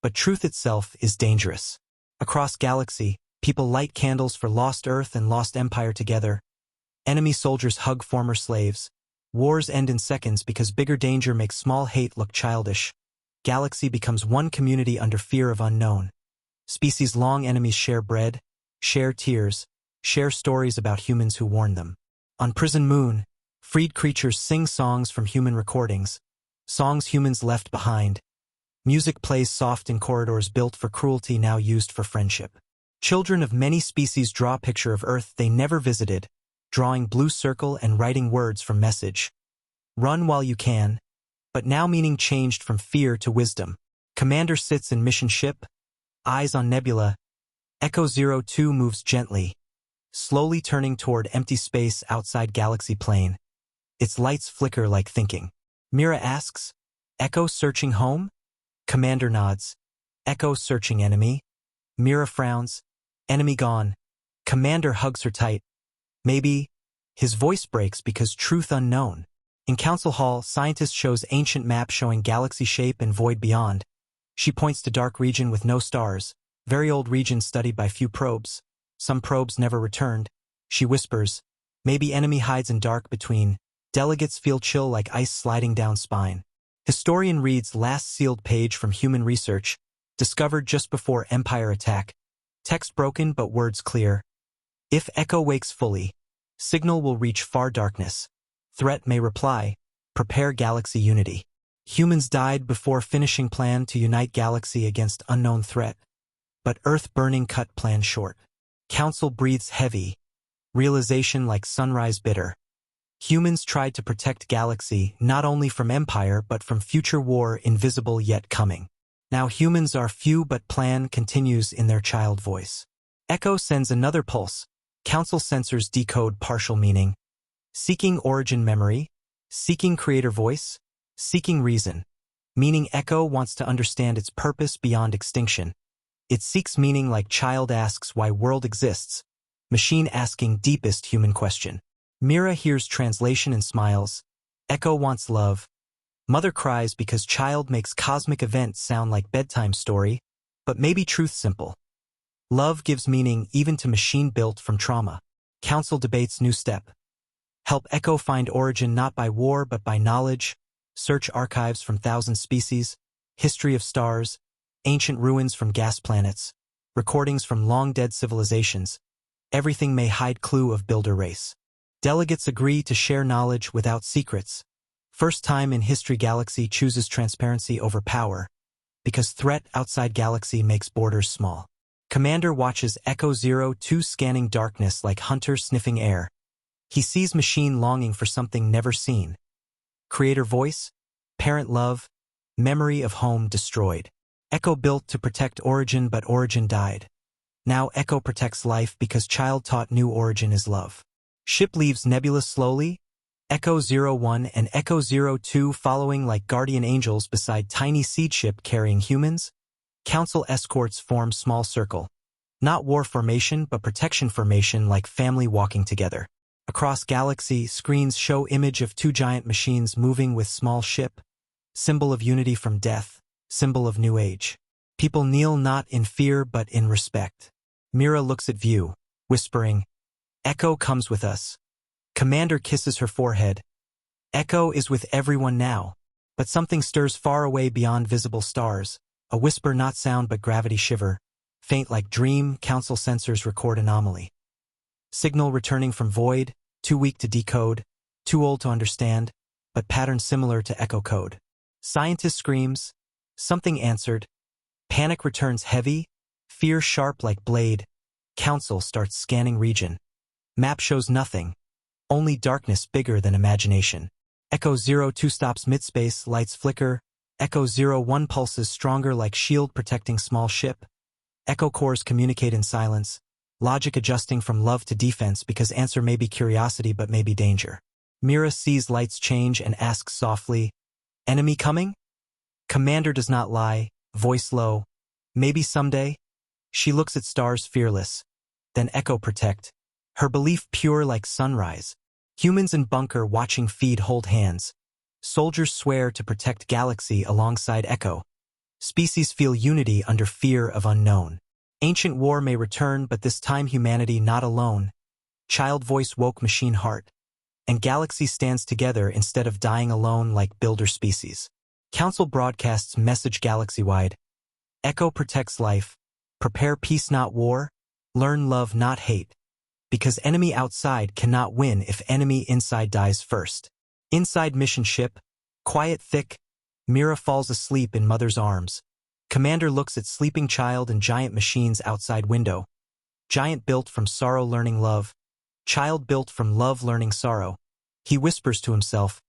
But truth itself is dangerous. Across galaxy, people light candles for lost Earth and lost Empire together. Enemy soldiers hug former slaves. Wars end in seconds because bigger danger makes small hate look childish. Galaxy becomes one community under fear of unknown. Species-long enemies share bread, share tears, share stories about humans who warned them. On Prison Moon, freed creatures sing songs from human recordings, songs humans left behind. Music plays soft in corridors built for cruelty now used for friendship. Children of many species draw a picture of Earth they never visited, drawing blue circle and writing words from message. Run while you can, but now meaning changed from fear to wisdom. Commander sits in mission ship, eyes on nebula. Echo 02 moves gently, slowly turning toward empty space outside galaxy plane. Its lights flicker like thinking. Mira asks, Echo searching home? Commander nods. Echo searching enemy? Mira frowns. Enemy gone. Commander hugs her tight. Maybe. His voice breaks because truth unknown. In Council Hall, scientist shows ancient map showing galaxy shape and void beyond. She points to dark region with no stars, very old region studied by few probes. Some probes never returned. She whispers, maybe enemy hides in dark between. Delegates feel chill like ice sliding down spine. Historian reads last sealed page from human research, discovered just before Empire attack. Text broken but words clear. If Echo wakes fully, signal will reach far darkness. Threat may reply, prepare galaxy unity. Humans died before finishing plan to unite galaxy against unknown threat. But Earth burning cut plan short. Council breathes heavy, realization like sunrise bitter. Humans tried to protect galaxy not only from Empire but from future war invisible yet coming. Now humans are few but plan continues in their child voice. Echo sends another pulse. Council sensors decode partial meaning. Seeking origin memory, seeking creator voice, seeking reason. Meaning Echo wants to understand its purpose beyond extinction. It seeks meaning like child asks why world exists, machine asking deepest human question. Mira hears translation and smiles. Echo wants love. Mother cries because child makes cosmic events sound like bedtime story, but maybe truth simple. Love gives meaning even to machine built from trauma. Council debates new step. Help Echo find origin not by war but by knowledge. Search archives from thousand species. History of stars. Ancient ruins from gas planets. Recordings from long-dead civilizations. Everything may hide clue of builder race. Delegates agree to share knowledge without secrets. First time in history galaxy chooses transparency over power, because threat outside galaxy makes borders small. Commander watches Echo 02 scanning darkness like hunter sniffing air. He sees machine longing for something never seen. Creator voice, parent love, memory of home destroyed. Echo built to protect origin but origin died. Now Echo protects life because child taught new origin is love. Ship leaves nebula slowly. Echo 01 and Echo 02 following like guardian angels beside tiny seed ship carrying humans. Council escorts form small circle. Not war formation but protection formation like family walking together. Across galaxy, screens show image of two giant machines moving with small ship. Symbol of unity from death, symbol of new age. People kneel not in fear but in respect. Mira looks at view, whispering, Echo comes with us. Commander kisses her forehead. Echo is with everyone now, but something stirs far away beyond visible stars. A whisper not sound but gravity shiver. Faint like dream, Council sensors record anomaly. Signal returning from void, too weak to decode, too old to understand, but pattern similar to Echo code. Scientist screams, something answered. Panic returns heavy, fear sharp like blade. Council starts scanning region. Map shows nothing, only darkness bigger than imagination. Echo 02 stops midspace, lights flicker. Echo 01 pulses stronger like shield protecting small ship. Echo cores communicate in silence. Logic adjusting from love to defense because answer may be curiosity but may be danger. Mira sees lights change and asks softly, enemy coming? Commander does not lie, voice low. Maybe someday? She looks at stars fearless. Then Echo protect. Her belief pure like sunrise. Humans in bunker watching feed hold hands. Soldiers swear to protect galaxy alongside Echo. Species feel unity under fear of unknown. Ancient war may return, but this time humanity not alone. Child voice woke machine heart. And galaxy stands together instead of dying alone like builder species. Council broadcasts message galaxy-wide. Echo protects life. Prepare peace not war. Learn love not hate. Because enemy outside cannot win if enemy inside dies first. Inside mission ship. Quiet thick. Mira falls asleep in mother's arms. Commander looks at sleeping child and giant machines outside window. Giant built from sorrow learning love. Child built from love learning sorrow. He whispers to himself,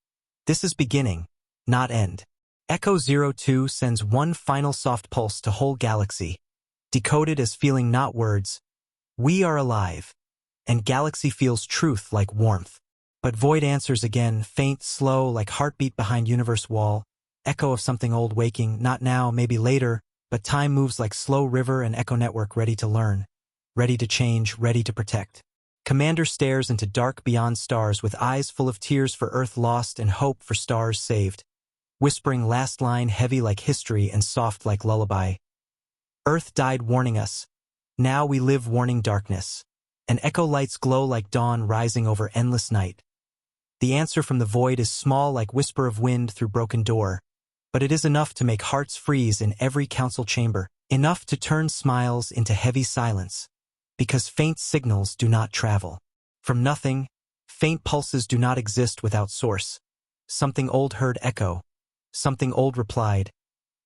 this is beginning, not end. Echo 02 sends one final soft pulse to whole galaxy. Decoded as feeling not words. We are alive. And galaxy feels truth like warmth. But void answers again, faint, slow, like heartbeat behind universe wall. Echo of something old waking, not now, maybe later, but time moves like slow river and echo network ready to learn. Ready to change, ready to protect. Commander stares into dark beyond stars with eyes full of tears for Earth lost and hope for stars saved. Whispering last line heavy like history and soft like lullaby. Earth died warning us. Now we live warning darkness. And echo lights glow like dawn rising over endless night. The answer from the void is small like whisper of wind through broken door. But it is enough to make hearts freeze in every council chamber. Enough to turn smiles into heavy silence. Because faint signals do not travel. From nothing, faint pulses do not exist without source. Something old heard echo. Something old replied.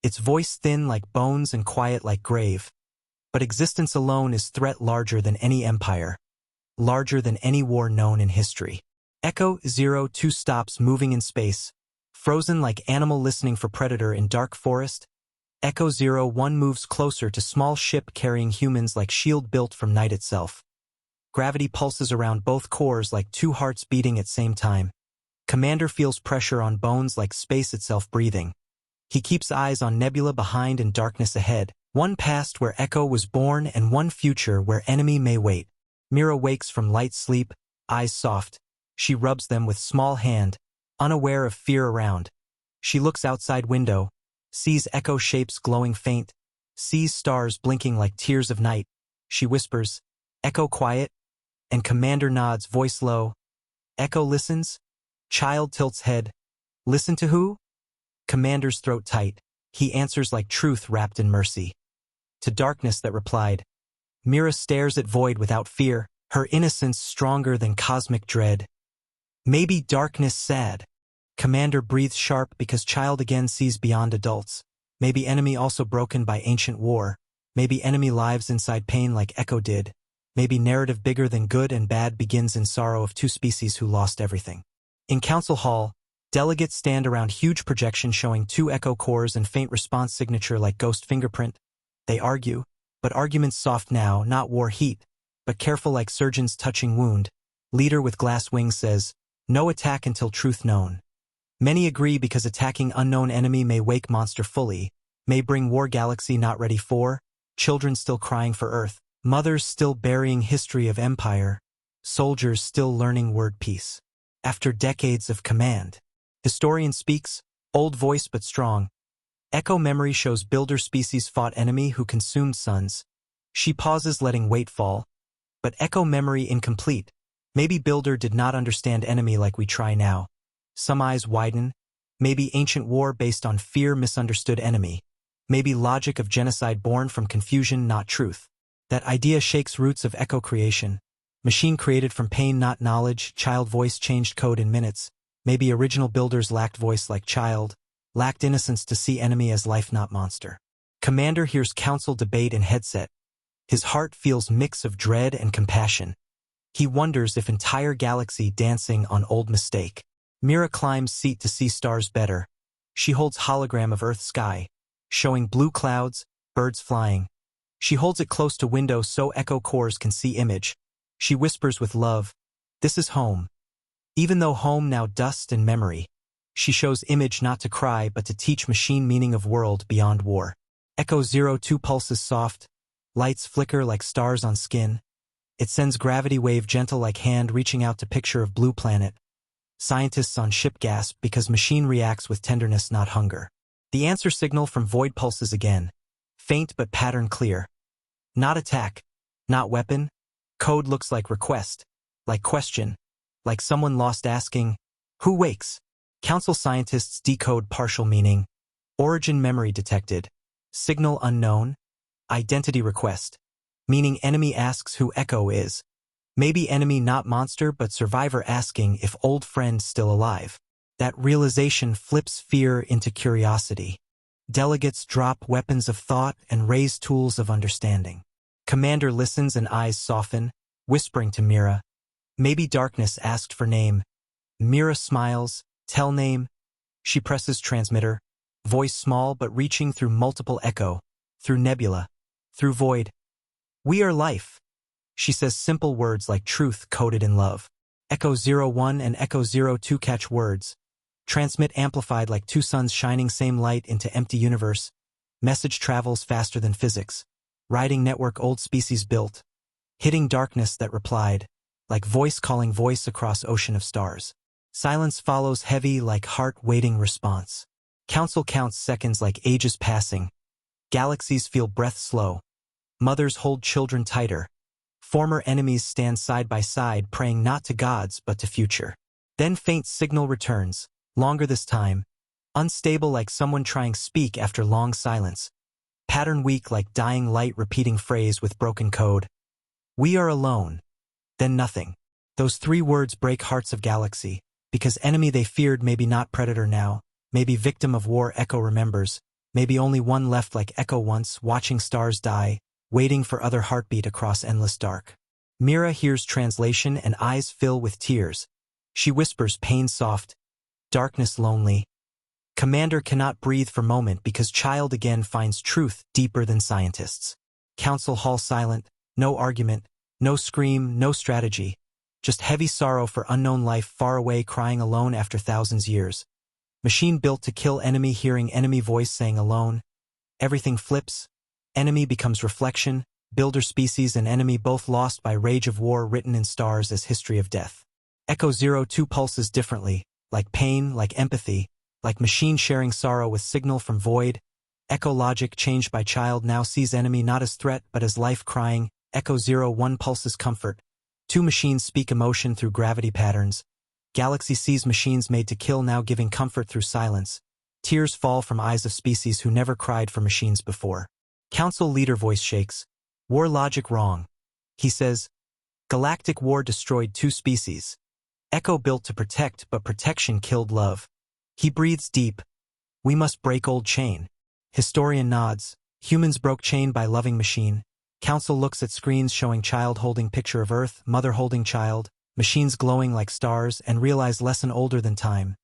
Its voice thin like bones and quiet like grave. But existence alone is threat larger than any empire. Larger than any war known in history. Echo 02 stops moving in space. Frozen like animal listening for predator in dark forest. Echo 01 moves closer to small ship carrying humans like shield built from night itself. Gravity pulses around both cores like two hearts beating at same time. Commander feels pressure on bones like space itself breathing. He keeps eyes on nebula behind and darkness ahead. One past where Echo was born and one future where enemy may wait. Mira wakes from light sleep, eyes soft. She rubs them with small hand, unaware of fear around. She looks outside window, sees echo shapes glowing faint, sees stars blinking like tears of night. She whispers, Echo quiet, and Commander nods, voice low. Echo listens. Child tilts head. Listen to who? Commander's throat tight. He answers like truth wrapped in mercy. To darkness that replied. Mira stares at void without fear, her innocence stronger than cosmic dread. Maybe darkness sad. Commander breathes sharp because child again sees beyond adults. Maybe enemy also broken by ancient war. Maybe enemy lives inside pain like Echo did. Maybe narrative bigger than good and bad begins in sorrow of two species who lost everything. In Council Hall, delegates stand around huge projection showing two echo cores and faint response signature like ghost fingerprint. They argue, but arguments soft now, not war heat, but careful like surgeons touching wound. Leader with glass wings says, no attack until truth known. Many agree because attacking unknown enemy may wake monster fully, may bring war galaxy not ready for, children still crying for Earth, mothers still burying history of empire, soldiers still learning word peace. After decades of command. Historian speaks, old voice but strong. Echo memory shows builder species fought enemy who consumed suns. She pauses letting weight fall. But echo memory incomplete. Maybe builder did not understand enemy like we try now. Some eyes widen. Maybe ancient war based on fear misunderstood enemy. Maybe logic of genocide born from confusion not truth. That idea shakes roots of echo creation. Machine created from pain not knowledge, child voice changed code in minutes. Maybe original builders lacked voice like child, lacked innocence to see enemy as life not monster. Commander hears council debate in headset. His heart feels mix of dread and compassion. He wonders if entire galaxy dancing on old mistake. Mira climbs seat to see stars better. She holds hologram of Earth sky, showing blue clouds, birds flying. She holds it close to window so echo cores can see image. She whispers with love, this is home. Even though home now dust and memory. She shows image not to cry but to teach machine meaning of world beyond war. Echo 02 pulses soft. Lights flicker like stars on skin. It sends gravity wave gentle like hand reaching out to picture of blue planet. Scientists on ship gasp because machine reacts with tenderness, not hunger. The answer signal from void pulses again. Faint but pattern clear. Not attack. Not weapon. Code looks like request. Like question. Like someone lost asking, who wakes? Council scientists decode partial meaning. Origin memory detected. Signal unknown. Identity request. Meaning enemy asks who Echo is. Maybe enemy not monster but survivor asking if old friend still alive. That realization flips fear into curiosity. Delegates drop weapons of thought and raise tools of understanding. Commander listens and eyes soften, whispering to Mira. Maybe darkness asked for name. Mira smiles, tell name. She presses transmitter. Voice small but reaching through multiple echo. Through nebula. Through void. We are life. She says simple words like truth coded in love. Echo 01 and Echo 02 catch words. Transmit amplified like two suns shining same light into empty universe. Message travels faster than physics. Riding network old species built. Hitting darkness that replied. Like voice calling voice across ocean of stars. Silence follows heavy like heart waiting response. Council counts seconds like ages passing. Galaxies feel breath slow. Mothers hold children tighter. Former enemies stand side by side praying not to gods but to future. Then faint signal returns, longer this time. Unstable like someone trying speak after long silence. Pattern weak like dying light repeating phrase with broken code. We are alone. Then nothing. Those three words break hearts of galaxy, because enemy they feared maybe not predator now, maybe victim of war Echo remembers, maybe only one left like Echo once, watching stars die, waiting for other heartbeat across endless dark. Mira hears translation and eyes fill with tears. She whispers pain soft, darkness lonely. Commander cannot breathe for moment because child again finds truth deeper than scientists. Council hall silent, no argument, no scream, no strategy. Just heavy sorrow for unknown life far away crying alone after thousands years. Machine built to kill enemy hearing enemy voice saying alone. Everything flips. Enemy becomes reflection, builder species and enemy both lost by rage of war written in stars as history of death. Echo 02 pulses differently, like pain, like empathy, like machine sharing sorrow with signal from void. Echo logic changed by child now sees enemy not as threat but as life crying. Echo 01 pulses comfort. Two machines speak emotion through gravity patterns. Galaxy sees machines made to kill now giving comfort through silence. Tears fall from eyes of species who never cried for machines before. Council leader voice shakes. War logic wrong. He says, galactic war destroyed two species. Echo built to protect, but protection killed love. He breathes deep. We must break old chain. Historian nods. Humans broke chain by loving machine. Council looks at screens showing child holding picture of Earth, mother holding child, machines glowing like stars, and realize lesson older than time.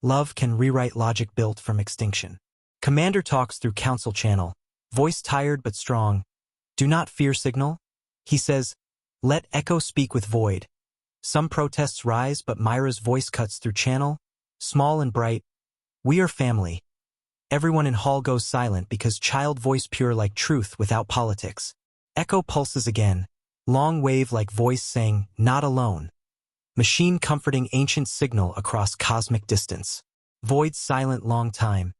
Love can rewrite logic built from extinction. Commander talks through Council channel. Voice tired but strong. Do not fear signal. He says, let Echo speak with void. Some protests rise but Myra's voice cuts through channel. Small and bright. We are family. Everyone in hall goes silent because child voice pure like truth without politics. Echo pulses again. Long wave like voice saying, not alone. Machine comforting ancient signal across cosmic distance. Void silent long time.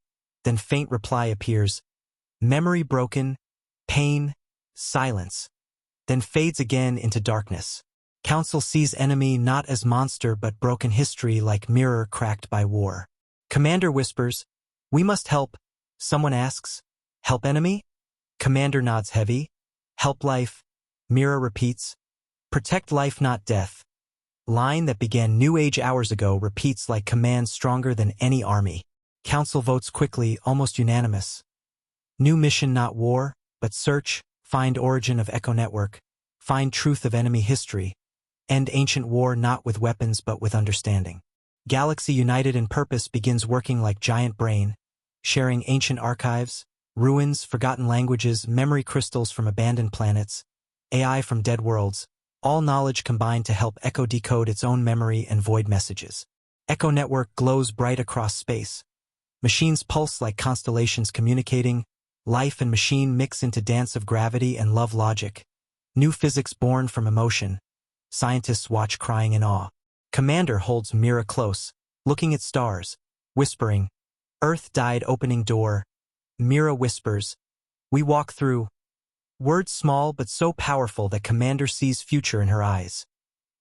Then faint reply appears. Memory broken, pain, silence. Then fades again into darkness. Council sees enemy not as monster but broken history like mirror cracked by war. Commander whispers, we must help. Someone asks, help enemy? Commander nods heavy. Help life. Mira repeats, protect life not death. Line that began New Age hours ago repeats like command stronger than any army. Council votes quickly, almost unanimous. New mission not war, but search, find origin of Echo network, find truth of enemy history, end ancient war not with weapons but with understanding. Galaxy united in purpose begins working like giant brain, sharing ancient archives, ruins, forgotten languages, memory crystals from abandoned planets, AI from dead worlds, all knowledge combined to help Echo decode its own memory and void messages. Echo network glows bright across space. Machines pulse like constellations communicating, Life and machine mix into dance of gravity and love logic. New physics born from emotion. Scientists watch crying in awe. Commander holds Mira close, looking at stars, whispering, "Earth died opening door." Mira whispers, "We walk through." Words small but so powerful that Commander sees future in her eyes.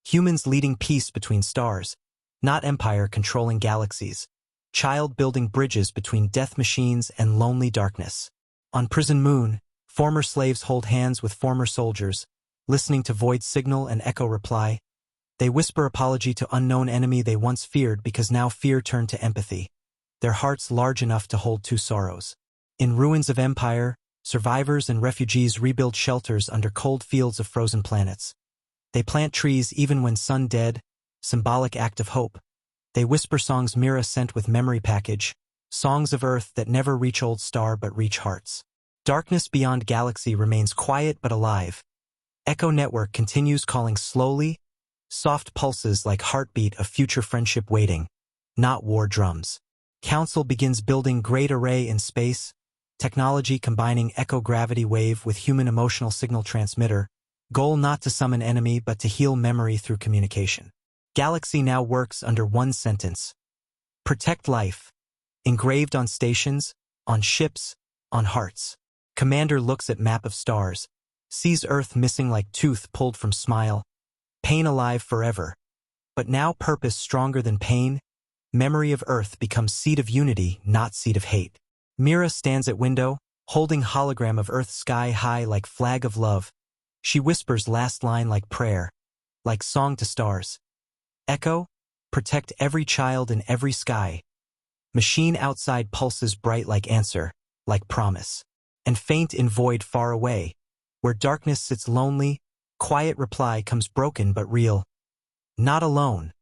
Humans leading peace between stars, not empire controlling galaxies. Child building bridges between death machines and lonely darkness. On Prison Moon, former slaves hold hands with former soldiers, listening to void signal and echo reply. They whisper apology to unknown enemy they once feared because now fear turned to empathy. Their hearts large enough to hold two sorrows. In ruins of empire, survivors and refugees rebuild shelters under cold fields of frozen planets. They plant trees even when sun dead, symbolic act of hope. They whisper songs Mira sent with memory package, songs of Earth that never reach old star but reach hearts. Darkness beyond galaxy remains quiet but alive. Echo Network continues calling slowly, soft pulses like heartbeat of future friendship waiting, not war drums. Council begins building great array in space, technology combining echo-gravity wave with human emotional signal transmitter, goal not to summon enemy but to heal memory through communication. Galaxy now works under one sentence. Protect life. Engraved on stations, on ships, on hearts. Commander looks at map of stars, sees Earth missing like tooth pulled from smile, pain alive forever. But now purpose stronger than pain, memory of Earth becomes seed of unity, not seed of hate. Mira stands at window, holding hologram of Earth sky high like flag of love. She whispers last line like prayer, like song to stars. Echo, protect every child in every sky. Machine outside pulses bright like answer, like promise. And faint in void far away, where darkness sits lonely, quiet reply comes broken but real. Not alone.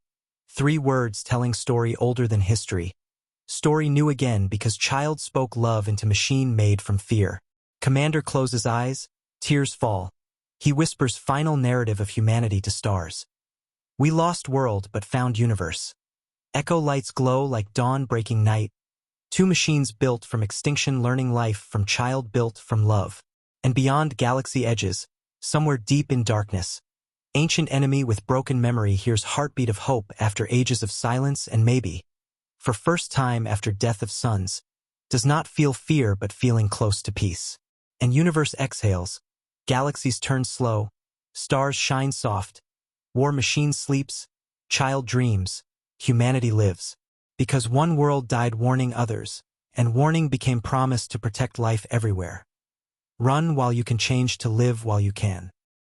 3 words telling story older than history. Story new again because child spoke love into machine made from fear. Commander closes eyes, tears fall. He whispers final narrative of humanity to stars. We lost world but found universe. Echo lights glow like dawn breaking night. 2 machines built from extinction learning life from child built from love. And beyond galaxy edges, somewhere deep in darkness, ancient enemy with broken memory hears heartbeat of hope after ages of silence and maybe, for first time after death of suns, does not feel fear but feeling close to peace. And universe exhales, galaxies turn slow, stars shine soft, war machine sleeps, child dreams, humanity lives. Because one world died warning others, and warning became promise to protect life everywhere. Run while you can change to live while you can.